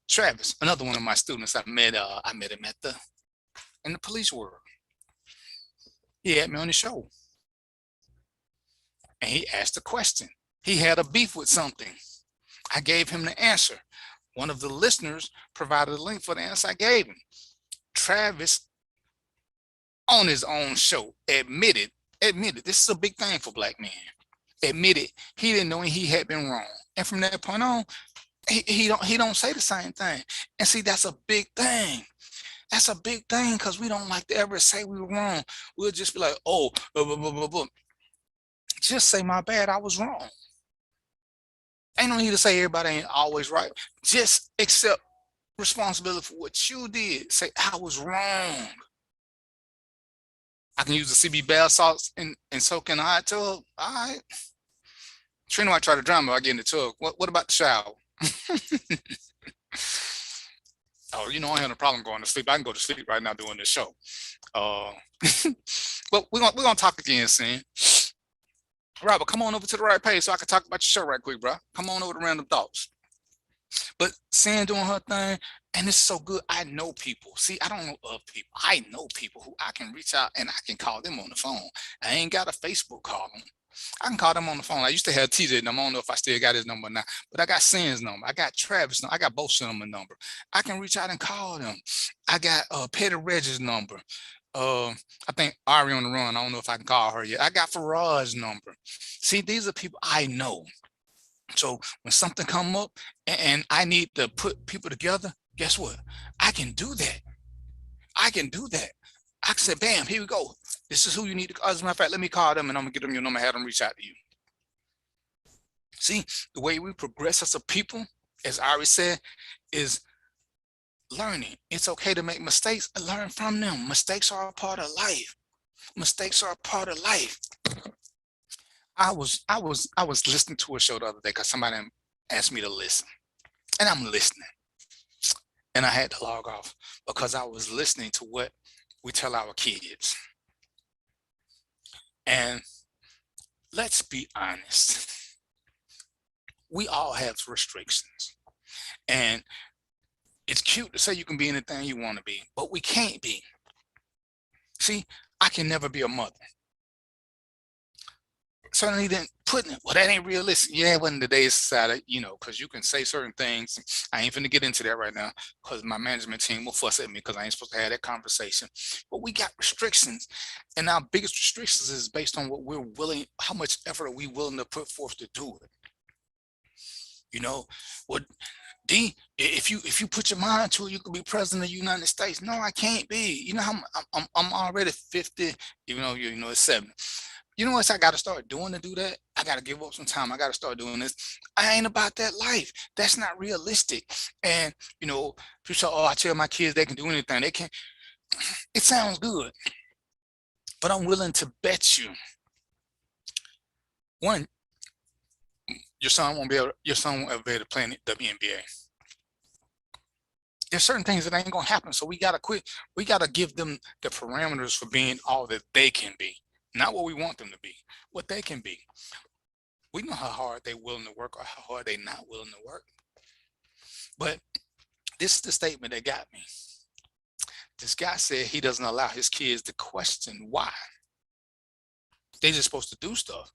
Travis, another one of my students, I met him in the police world. He had me on the show. And he asked a question. He had a beef with something. I gave him the answer. One of the listeners provided a link for the answer I gave him. Travis, on his own show, admitted, this is a big thing for black men, admitted he didn't know he had been wrong. And from that point on, he don't say the same thing. And see, that's a big thing. That's a big thing because we don't like to ever say we were wrong. We'll just be like, oh, blah, blah, blah, blah, blah. Just say, my bad, I was wrong. Ain't no need to say everybody ain't always right. Just accept responsibility for what you did. Say, I was wrong. I can use the CB bath salts and soak in a hot tub. All right. Trina might try to drown me if I get in the tub. What about the shower? Oh, you know, I ain't had no problem going to sleep. I can go to sleep right now doing this show. But we're gonna talk again soon. Robert, come on over to the right page so I can talk about your show right quick, bro. Come on over to Random Thoughts. But Sam doing her thing, and it's so good. I know people. See, I don't know of people. I know people who I can reach out and I can call them on the phone. I ain't got a Facebook call them. I can call them on the phone. I used to have TJ number. I don't know if I still got his number now, but I got Sam's number. I got Travis' number. I got both of them a number. I can reach out and call them. I got Petty Reggie's number. I think Ari on the run. I don't know if I can call her yet. I got Farad's number. See, these are people I know. So when something come up and I need to put people together, guess what? I can do that. I can do that. I can say, bam, here we go. This is who you need to call. As a matter of fact, let me call them and I'm gonna get them your number, have them reach out to you. See, the way we progress as a people, as Ari said, is learning. It's okay to make mistakes and learn from them. Mistakes are a part of life. Mistakes are a part of life. I was listening to a show the other day because somebody asked me to listen, and I'm listening, and I had to log off because I was listening to what we tell our kids. And let's be honest, we all have restrictions, and it's cute to say you can be anything you want to be, but we can't be. See, I can never be a mother. Certainly didn't put in it. Well, that ain't realistic. Yeah, it wasn't today's society, you know, because you can say certain things. I ain't finna get into that right now because my management team will fuss at me because I ain't supposed to have that conversation. But we got restrictions, and our biggest restrictions is based on what we're willing, how much effort are we willing to put forth to do it. You know, what D, if you put your mind to it, you could be president of the United States. No, I can't be. You know, I'm already 50, even though you know it's 70. You know what I got to start doing to do that? I got to give up some time. I got to start doing this. I ain't about that life. That's not realistic. And, you know, people say, oh, I tell my kids they can do anything. They can. It sounds good. But I'm willing to bet you. One, your son won't ever be able to play in the WNBA. There's certain things that ain't going to happen. So we got to quit. We got to give them the parameters for being all that they can be. Not what we want them to be, what they can be. We know how hard they're willing to work or how hard they're not willing to work. But this is the statement that got me. This guy said he doesn't allow his kids to question why. They're just supposed to do stuff.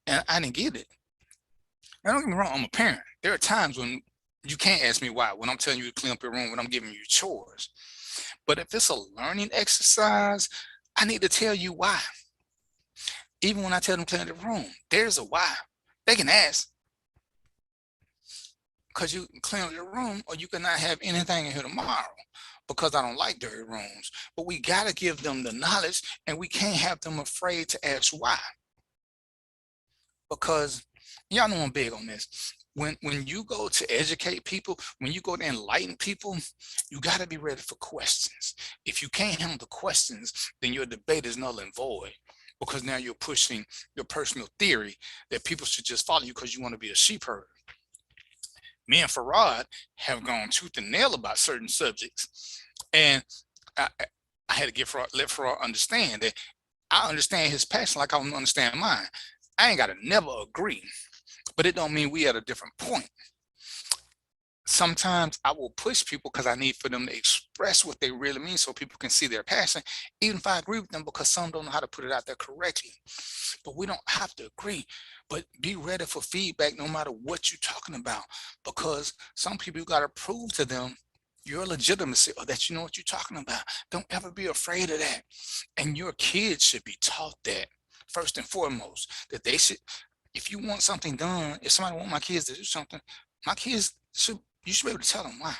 And I didn't get it. Now, don't get me wrong, I'm a parent. There are times when you can't ask me why, when I'm telling you to clean up your room, when I'm giving you chores. But if it's a learning exercise, I need to tell you why. Even when I tell them to clean the room, there's a why. They can ask. Because you can clean up your room or you cannot have anything in here tomorrow because I don't like dirty rooms. But we got to give them the knowledge and we can't have them afraid to ask why. Because y'all know I'm big on this. When you go to educate people, when you go to enlighten people, you got to be ready for questions. If you can't handle the questions, then your debate is null and void because now you're pushing your personal theory that people should just follow you because you want to be a sheep herder. Me and Farad have gone tooth and nail about certain subjects. And I had to let Farad understand that I understand his passion like I don't understand mine. I ain't got to never agree. but it don't mean we at a different point. Sometimes I will push people because I need for them to express what they really mean so people can see their passion, even if I agree with them, because some don't know how to put it out there correctly. But we don't have to agree, but be ready for feedback no matter what you're talking about, because some people, you got to prove to them your legitimacy or that you know what you're talking about. Don't ever be afraid of that. And your kids should be taught that first and foremost, that they should, if you want something done, if somebody want my kids to do something, my kids should, you should be able to tell them why.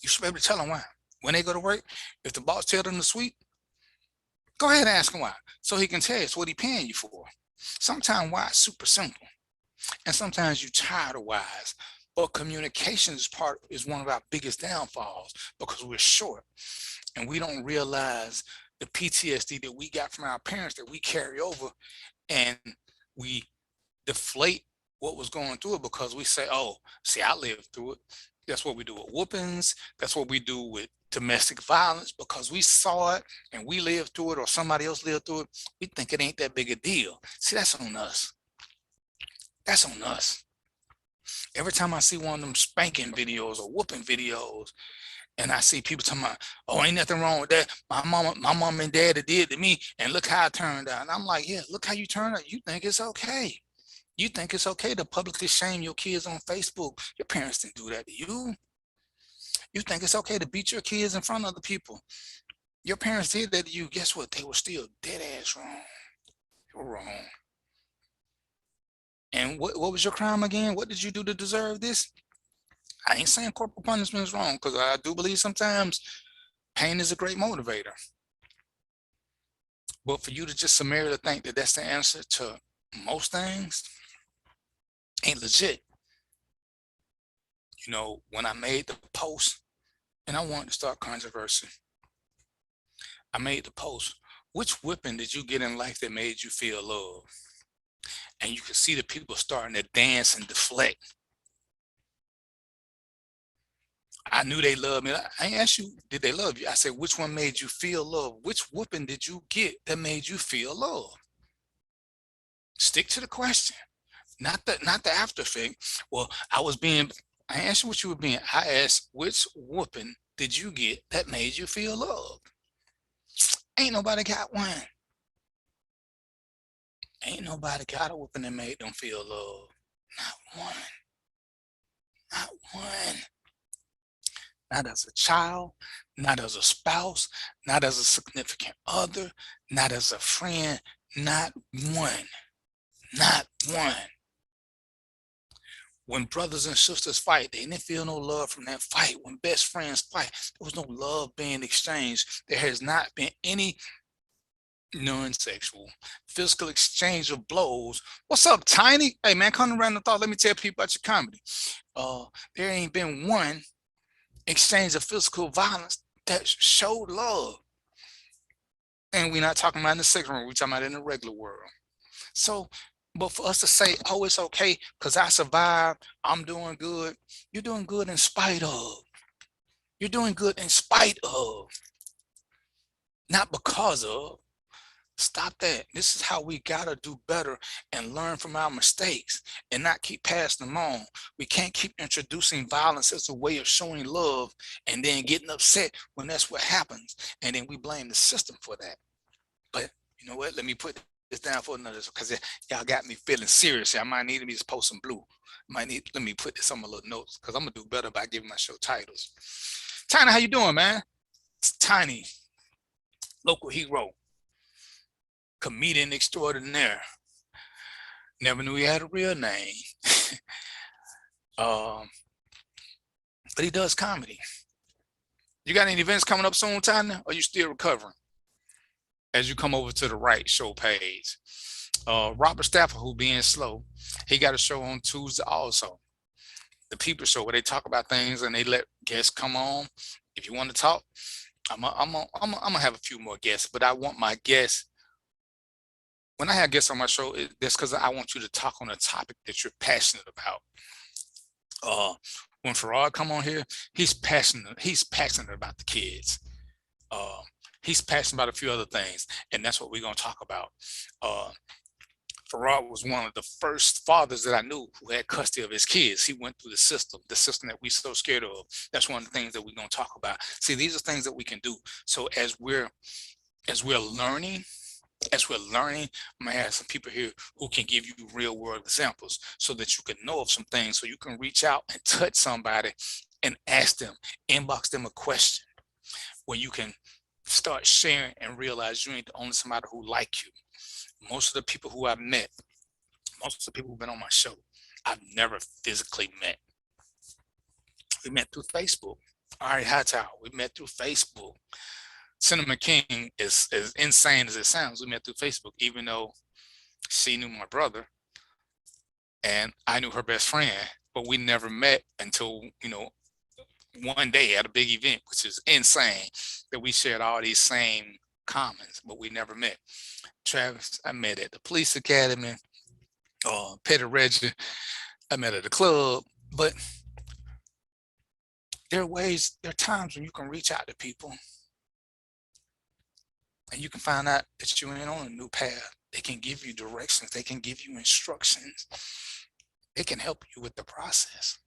You should be able to tell them why. When they go to work, if the boss tells them to sweep, go ahead and ask him why, so he can tell you it's what he's paying you for. Sometimes why is super simple, and sometimes you're tired of whys. But communication is one of our biggest downfalls, because we're short and we don't realize the PTSD that we got from our parents that we carry over, and we deflate what was going through it because we say, oh, see, I lived through it. That's what we do with whoopings. That's what we do with domestic violence, because we saw it and we lived through it, or somebody else lived through it. We think it ain't that big a deal. See, that's on us. That's on us. Every time I see one of them spanking videos or whooping videos, and I see people talking about, oh, ain't nothing wrong with that. My mom and dad did to me, and look how I turned out. And I'm like, yeah, look how you turned out. You think it's okay. You think it's okay to publicly shame your kids on Facebook. Your parents didn't do that to you. You think it's okay to beat your kids in front of other people. Your parents did that to you. Guess what? They were still dead ass wrong. They were wrong. And what was your crime again? What did you do to deserve this? I ain't saying corporal punishment is wrong, because I do believe sometimes pain is a great motivator. But for you to just summarily think that that's the answer to most things ain't legit. You know, when I made the post, and I wanted to start controversy, I made the post, which whipping did you get in life that made you feel love? And you can see the people starting to dance and deflect. I knew they loved me. I asked you, did they love you? I said, which one made you feel love? Which whooping did you get that made you feel love? Stick to the question, not the after effect. Well, I asked you what you were being. I asked, which whooping did you get that made you feel love? Ain't nobody got one. Ain't nobody got a whooping that made them feel love. Not one. Not one. Not as a child, not as a spouse, not as a significant other, not as a friend, not one. Not one. When brothers and sisters fight, they didn't feel no love from that fight. When best friends fight, there was no love being exchanged. There has not been any non-sexual physical exchange of blows. What's up, Tiny? Hey man, come around the thought. Let me tell people about your comedy. There ain't been one exchange of physical violence that showed love. And we're not talking about in the sex room, we're talking about in the regular world. So, but for us to say, oh, it's okay because I survived, I'm doing good. You're doing good in spite of. You're doing good in spite of, not because of. Stop that. This is how we gotta do better and learn from our mistakes and not keep passing them on. We can't keep introducing violence as a way of showing love and then getting upset when that's what happens. And then we blame the system for that. But you know what? Let me put this down for another, because y'all got me feeling serious. I might need me to post some blue. Let me put this on my little notes, because I'm gonna do better by giving my show titles. Tiny, how you doing, man? It's Tiny, local hero, comedian extraordinaire. Never knew he had a real name. But he does comedy. You got any events coming up soon, Tiny? Or you still recovering? As you come over to the right show page. Robert Stafford, who being slow, he got a show on Tuesday also. The People Show, where they talk about things and they let guests come on. If you want to talk, I'm gonna have a few more guests, but I want my guests. When I have guests on my show, that's because I want you to talk on a topic that you're passionate about. When Farad come on here, he's passionate about the kids. He's passionate about a few other things, and that's what we're gonna talk about. Farad was one of the first fathers that I knew who had custody of his kids. He went through the system that we so scared of. That's one of the things that we're going to talk about. See, these are things that we can do. So as we're learning, I'm gonna have some people here who can give you real world examples so that you can know of some things, so you can reach out and touch somebody and ask them, inbox them a question where you can start sharing and realize you ain't the only somebody who like you. Most of the people who I've met, most of the people who've been on my show, I've never physically met. We met through Facebook. Ari Hightower, we met through Facebook. Cinnamon King is as insane as it sounds. We met through Facebook, even though she knew my brother and I knew her best friend, but we never met until, one day at a big event, which is insane that we shared all these same commons, but we never met. Travis, I met at the police academy. Petty Reggie, I met at the club. But there are times when you can reach out to people and you can find out that you ain't on a new path. They can give you directions. They can give you instructions. They can help you with the process.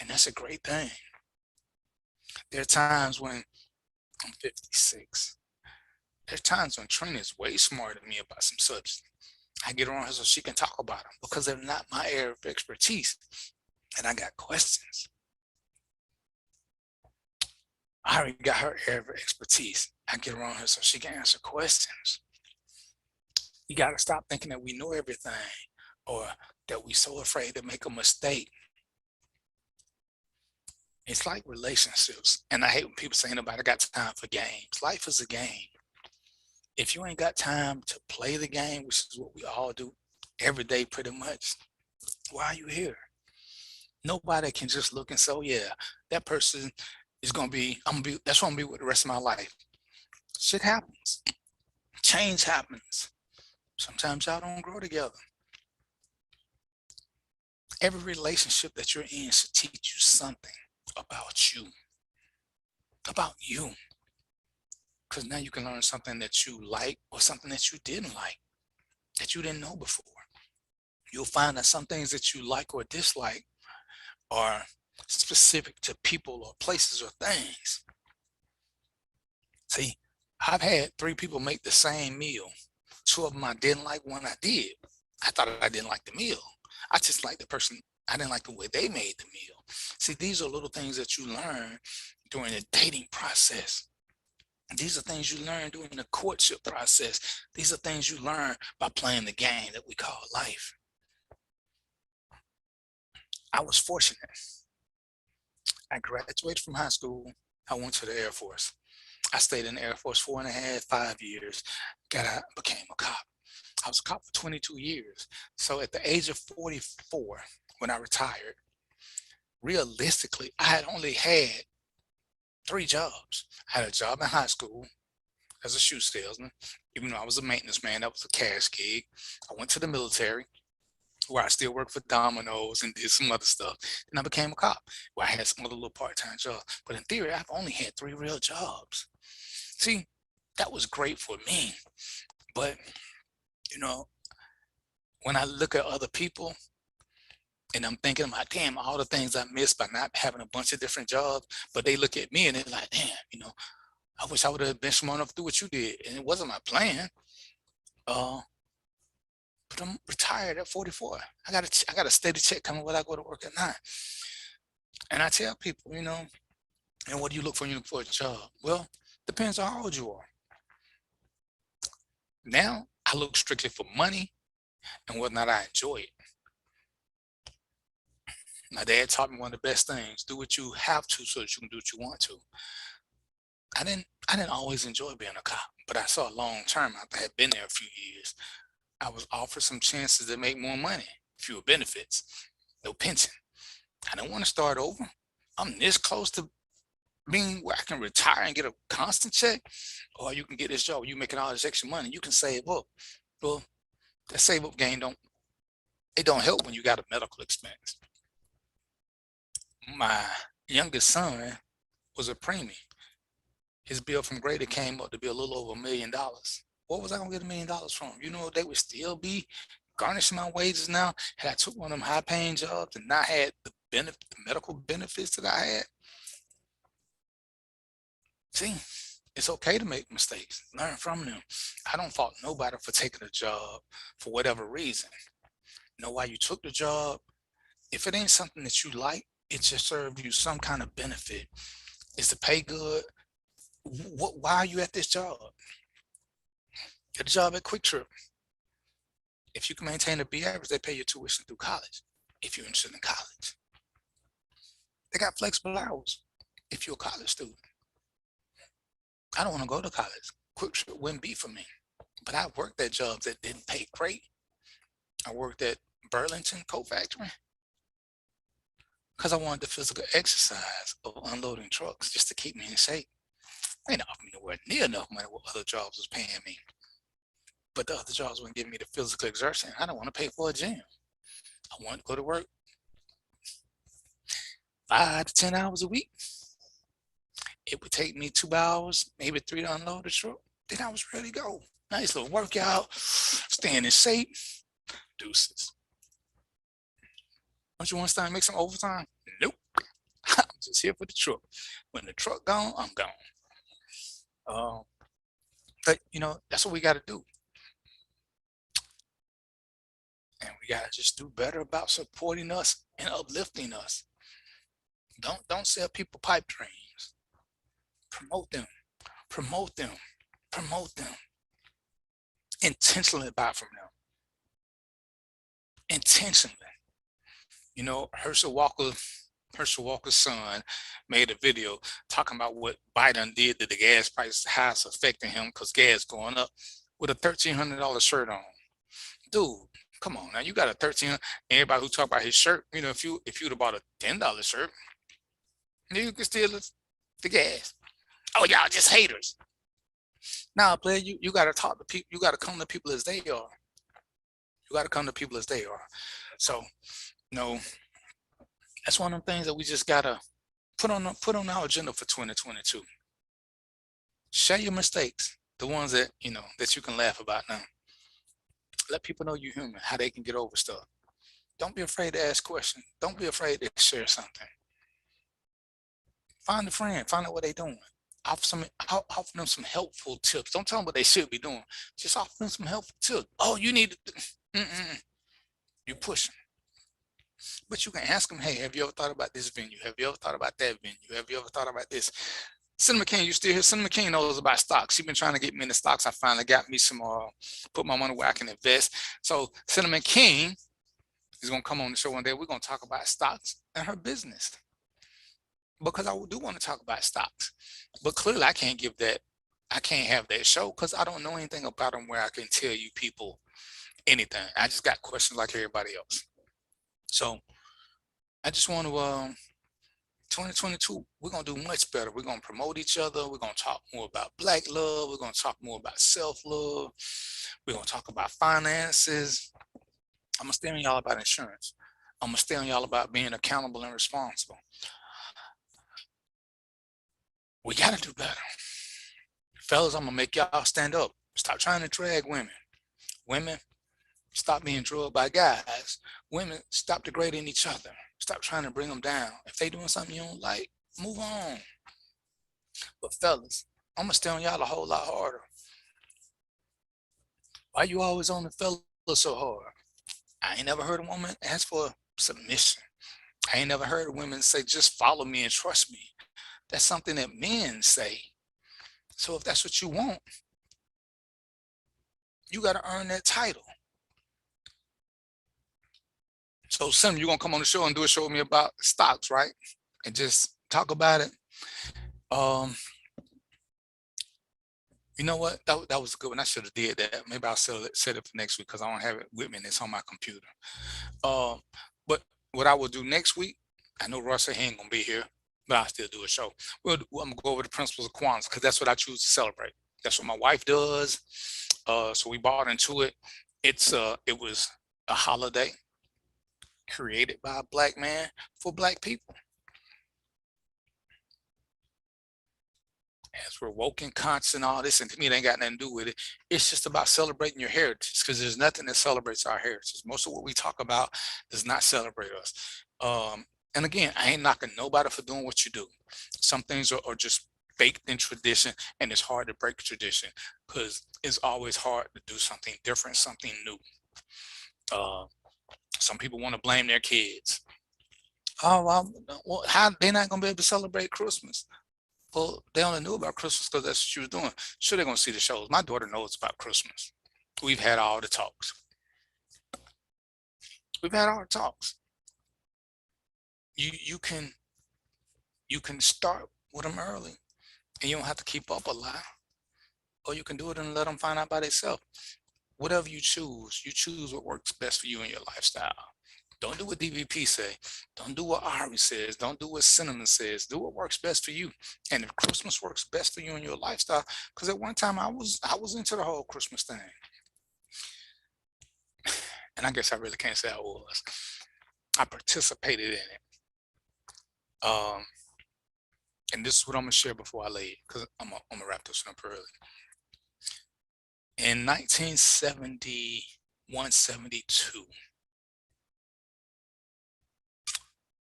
And that's a great thing. There are times when I'm 56. There's times when Trina is way smarter than me about some subjects. I get around her so she can talk about them because they're not my area of expertise. And I got questions. I already got her area of expertise. I get around her so she can answer questions. You got to stop thinking that we know everything or that we're so afraid to make a mistake. It's like relationships. And I hate when people say nobody got time for games. Life is a game. If you ain't got time to play the game, which is what we all do every day pretty much, why are you here? Nobody can just look and say, oh yeah, that person is going to be, that's what I'm going to be with the rest of my life. Shit happens. Change happens. Sometimes y'all don't grow together. Every relationship that you're in should teach you something about you. About you. Because now you can learn something that you like or something that you didn't like, that you didn't know before. You'll find that some things that you like or dislike are specific to people or places or things. See, I've had 3 people make the same meal. 2 of them I didn't like, 1 I did. I thought I didn't like the meal. I just liked the person. I didn't like the way they made the meal. See, these are little things that you learn during the dating process. These are things you learn during the courtship process. These are things you learn by playing the game that we call life. I was fortunate. I graduated from high school. I went to the Air Force. I stayed in the Air Force 4.5, 5 years. Got out, became a cop. I was a cop for 22 years. So at the age of 44, when I retired, realistically, I had only had 3 jobs. I had a job in high school as a shoe salesman. Even though I was a maintenance man, that was a cash gig. I went to the military, where I still worked for Domino's and did some other stuff. Then I became a cop, where I had some other little part-time jobs. But in theory, I've only had 3 real jobs. See, that was great for me. But, when I look at other people, and I'm thinking about, damn, all the things I missed by not having a bunch of different jobs, but they look at me and they're like, damn, I wish I would have been smart enough to do what you did. And it wasn't my plan. But I'm retired at 44. I got a steady check coming when I go to work at 9. And I tell people, and what do you look for when you look for a job? Well, depends on how old you are. Now, I look strictly for money and whether or not I enjoy it. My dad taught me one of the best things: do what you have to so that you can do what you want to. I didn't always enjoy being a cop, but I saw long term after I had been there a few years. I was offered some chances to make more money, fewer benefits, no pension. I don't want to start over. I'm this close to being where I can retire and get a constant check, or you can get this job where you're making all this extra money. You can save up. Well, that save up game don't help when you got a medical expense. My youngest son was a preemie. His bill from Grady came up to be a little over $1 million. What was I gonna get $1 million from? They would still be garnishing my wages now. Had I took one of them high paying jobs and not had the medical benefits that I had. See, it's okay to make mistakes. Learn from them. I don't fault nobody for taking a job for whatever reason. Know why you took the job. If it ain't something that you like, it just serves you some kind of benefit. Is the pay good? Why are you at this job? Get a job at Quick Trip. If you can maintain a B average, they pay your tuition through college. If you're interested in college, they got flexible hours. If you're a college student, I don't want to go to college. Quick Trip wouldn't be for me. But I worked at jobs that didn't pay great. I worked at Burlington Coat Factory because I wanted the physical exercise of unloading trucks just to keep me in shape. They didn't offer me nowhere near enough money what other jobs was paying me. But the other jobs wouldn't give me the physical exertion. I don't want to pay for a gym. I want to go to work 5 to 10 hours a week. It would take me 2 hours, maybe 3 to unload the truck. Then I was ready to go. Nice little workout, staying in shape. Deuces. Don't you want to start and make some overtime? Nope. I'm just here for the truck. When the truck gone, I'm gone. But you know, that's what we got to do. And we got to just do better about supporting us and uplifting us. Don't sell people pipe dreams. Promote them. Promote them. Promote them. Intentionally buy from them. Intentionally. You know, Herschel Walker's son made a video talking about what Biden did to the gas prices, how it's affecting him because gas going up with a $1,300 shirt on. Dude, come on now, you got a $1,300. Everybody who talk about his shirt, you know, if you'd have bought a $10 shirt, you could steal the gas. Oh, y'all just haters. Now, player, you got to talk to people. You got to come to people as they are. You got to come to people as they are. So, you know, that's one of the things that we just gotta put on our agenda for 2022. Share your mistakes, the ones that you know that you can laugh about now. Let people know you're human, how they can get over stuff. Don't be afraid to ask questions. Don't be afraid to share something. Find a friend, find out what they're doing. Offer them some helpful tips. Don't tell them what they should be doing. Just offer them some helpful tips. Oh, you need to. You pushing. But you can ask them, hey, have you ever thought about this venue? Have you ever thought about that venue? Have you ever thought about this? Cinema King, you still here? Cinema King knows about stocks. She's been trying to get me into stocks. I finally got me some, put my money where I can invest. So Cinema King is going to come on the show one day. We're going to talk about stocks and her business. Because I do want to talk about stocks. But clearly I can't have that show because I don't know anything about them where I can tell you people anything. I just got questions like everybody else. So I just want to, 2022, we're going to do much better. We're going to promote each other. We're going to talk more about Black love. We're going to talk more about self-love. We're going to talk about finances. I'm going to stay on y'all about insurance. I'm going to stay on y'all about being accountable and responsible. We got to do better. Fellas, I'm going to make y'all stand up. Stop trying to drag women. Women, stop being drugged by guys. Women, stop degrading each other. Stop trying to bring them down. If they doing something you don't like, move on. But fellas, I'm gonna stay on y'all a whole lot harder. Why you always on the fellas so hard? I ain't never heard a woman ask for submission. I ain't never heard women say, just follow me and trust me. That's something that men say. So if that's what you want, you gotta earn that title. So Sim, you're gonna come on the show and do a show with me about stocks, right? And just talk about it. You know what? That was a good one. I should have did that. Maybe I'll set it for next week because I don't have it with me and it's on my computer. But what I will do next week, I know Russell ain't gonna be here, but I'll still do a show. I'm gonna go over the principles of Kwanzaa because that's what I choose to celebrate. That's what my wife does. So we bought into it. It was a holiday created by a Black man for Black people. as we're woke and conscious and all this, and to me, it ain't got nothing to do with it. It's just about celebrating your heritage, because there's nothing that celebrates our heritage. Most of what we talk about does not celebrate us. And again, I ain't knocking nobody for doing what you do. Some things are just baked in tradition, and it's hard to break tradition because it's always hard to do something different, something new. Some people want to blame their kids. Oh, well, how they're not gonna be able to celebrate Christmas? Well, they only knew about Christmas because that's what she was doing. Sure, they're gonna see the shows. My daughter knows about Christmas. We've had all the talks. We've had all the talks. You can start with them early, and you don't have to keep up a lot, or you can do it and let them find out by themselves. Whatever you choose what works best for you and your lifestyle. Don't do what DVP say. Don't do what Ari says. Don't do what Cinnamon says. Do what works best for you. And if Christmas works best for you and your lifestyle, because at one time I was into the whole Christmas thing, and I guess I really can't say I was. I participated in it. And this is what I'm gonna share before I leave, because I'm gonna wrap this up early. In 1971, 72,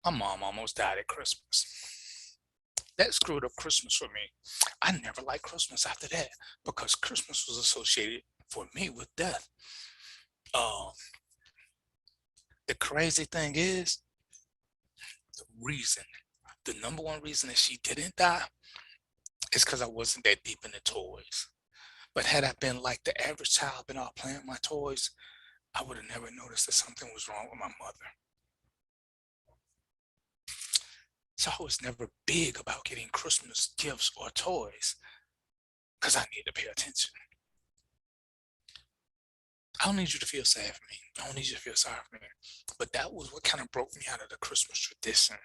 my mom almost died at Christmas. That screwed up Christmas for me. I never liked Christmas after that because Christmas was associated for me with death. The crazy thing is, the number one reason that she didn't die is because I wasn't that deep into toys. But had I been like the average child, been out playing with my toys, I would have never noticed that something was wrong with my mother. So I was never big about getting Christmas gifts or toys because I need to pay attention. I don't need you to feel sad for me. I don't need you to feel sorry for me. But that was what kind of broke me out of the Christmas tradition.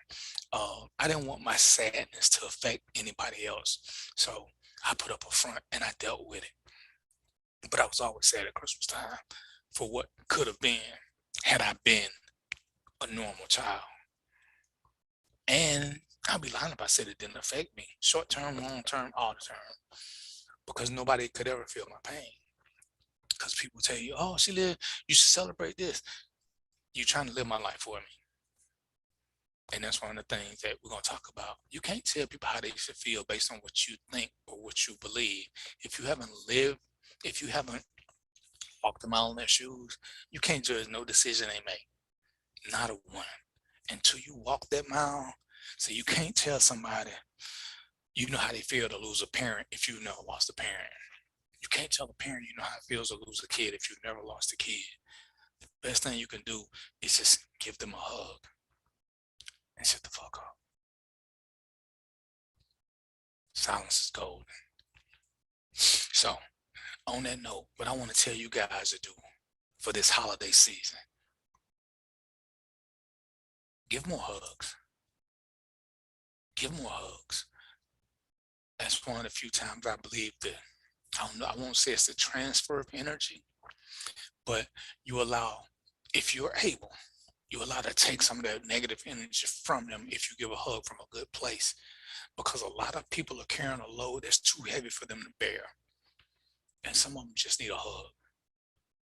I didn't want my sadness to affect anybody else. So I put up a front and I dealt with it. But I was always sad at Christmas time for what could have been had I been a normal child. And I'd be lying if I said it didn't affect me. Short term, long term, all the term. Because nobody could ever feel my pain. Because people tell you, oh, you should celebrate this. You're trying to live my life for me. And that's one of the things that we're going to talk about. You can't tell people how they should feel based on what you think or what you believe. If you haven't lived, if you haven't walked a mile in their shoes, you can't judge no decision they make. Not a one. Until you walk that mile. So you can't tell somebody, you know how they feel to lose a parent if you've never lost a parent. You can't tell a parent you know how it feels to lose a kid if you've never lost a kid. The best thing you can do is just give them a hug and shut the fuck up. Silence is golden. So, on that note, what I want to tell you guys to do for this holiday season, give more hugs. Give more hugs. That's one of the few times I believe that, I don't know, I won't say it's the transfer of energy, but you allow, if you're able, you allow to take some of that negative energy from them if you give a hug from a good place. Because a lot of people are carrying a load that's too heavy for them to bear. And some of them just need a hug.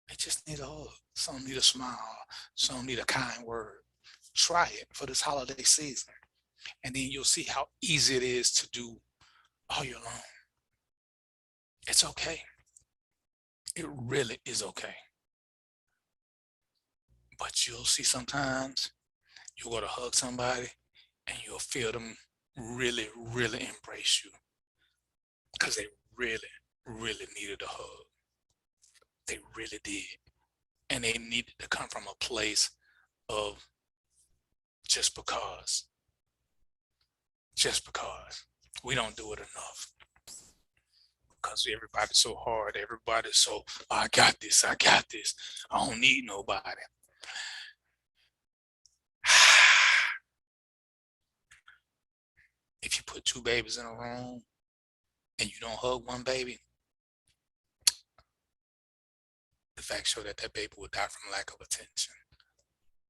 They just need a hug. Some need a smile. Some need a kind word. Try it for this holiday season. And then you'll see how easy it is to do all year long. It's okay. It really is okay. But you'll see sometimes you'll go to hug somebody and you'll feel them really, really embrace you because they really, really needed a hug. They really did. And they needed to come from a place of just because. Just because. We don't do it enough. Because everybody's so hard. Everybody's so, oh, I got this. I got this. I don't need nobody. If you put two babies in a room and you don't hug one baby, the facts show that that baby will die from lack of attention.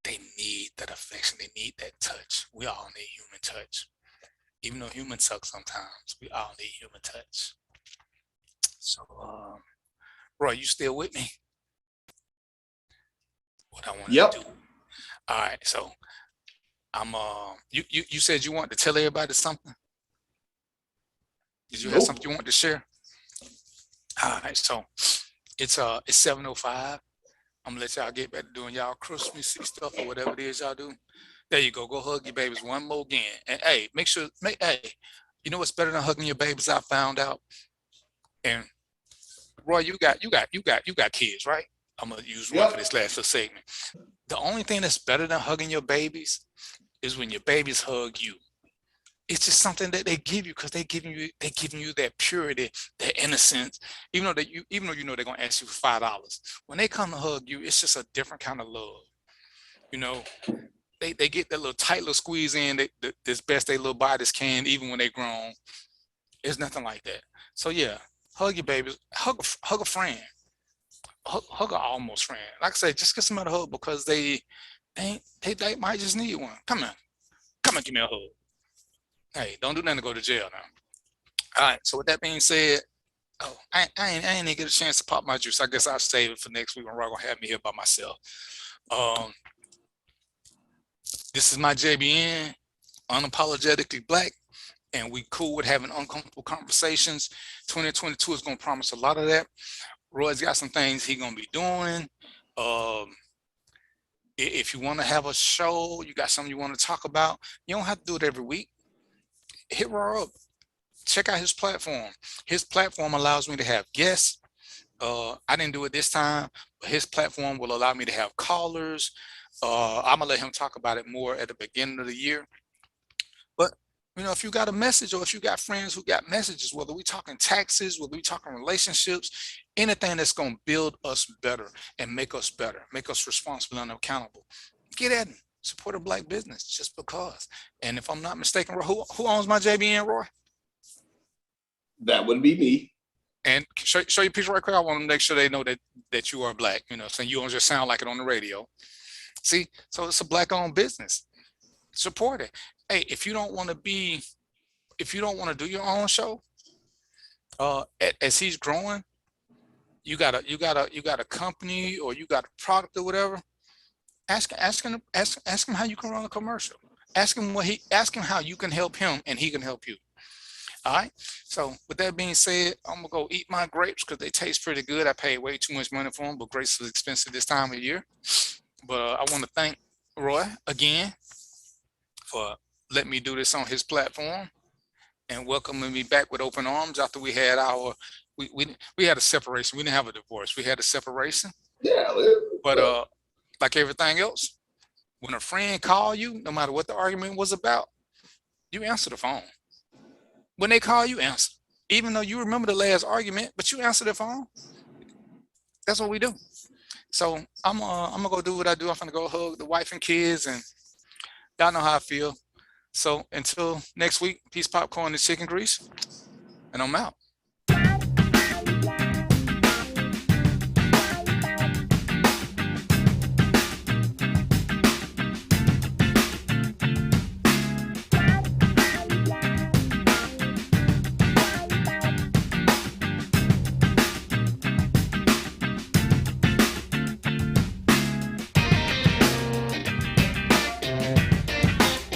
They need that affection. They need that touch. We all need human touch. Even though humans suck sometimes, we all need human touch. So, Roy, you still with me? What I want to do. All right, so I'm you said you wanted to tell everybody something. Did you have something you want to share? All right, so it's 7:05. I'm gonna let y'all get back to doing y'all Christmassy stuff or whatever it is y'all do. There you go. Go hug your babies one more again. And hey, hey, you know what's better than hugging your babies? I found out. And Roy, you got kids, right? I'm gonna use Roy for this last little segment. The only thing that's better than hugging your babies is when your babies hug you. It's just something that they give you because they're giving you that purity, that innocence. Even though you know they're gonna ask you for $5, when they come to hug you, it's just a different kind of love. You know, they get that little tight little squeeze in as best they little bodies can, even when they're grown. It's nothing like that. So yeah, hug your babies, hug a friend, hug an almost friend. Like I say, just get somebody a hug because they might just need one. Come on, give me a hug. Hey, don't do nothing to go to jail now. All right. So with that being said, I ain't get a chance to pop my juice. I guess I'll save it for next week when Roy gonna have me here by myself. This is my JBN, unapologetically black, and we cool with having uncomfortable conversations. 2022 is gonna promise a lot of that. Roy's got some things he gonna be doing. If you want to have a show, you got something you want to talk about, you don't have to do it every week. Hit Roy up. Check out his platform. His platform allows me to have guests. I didn't do it this time, but his platform will allow me to have callers. I'm gonna let him talk about it more at the beginning of the year. But you know, if you got a message or if you got friends who got messages, whether we talking taxes, whether we talking relationships, anything that's gonna build us better and make us better, make us responsible and accountable, get at him. Support a black business just because. And if I'm not mistaken, who owns my JBN, Roy? That would be me. And show your piece right quick. I want to make sure they know that you are black. You know, so you don't just sound like it on the radio. See, so it's a black-owned business. Support it. Hey, if you don't want to do your own show, as he's growing, you got a company or you got a product or whatever. Ask him how you can run a commercial. Ask him how you can help him and he can help you. All right. So with that being said, I'm gonna go eat my grapes because they taste pretty good. I paid way too much money for them, but grapes is expensive this time of year. But I want to thank Roy again for letting me do this on his platform and welcoming me back with open arms after we had we had a separation. We didn't have a divorce. We had a separation. Yeah. But like everything else, when a friend call you, no matter what the argument was about, you answer the phone. When they call, you answer. Even though you remember the last argument, but you answer the phone. That's what we do. So I'm gonna go do what I do. I'm gonna go hug the wife and kids, and y'all know how I feel. So until next week, peace, popcorn, and chicken grease, and I'm out.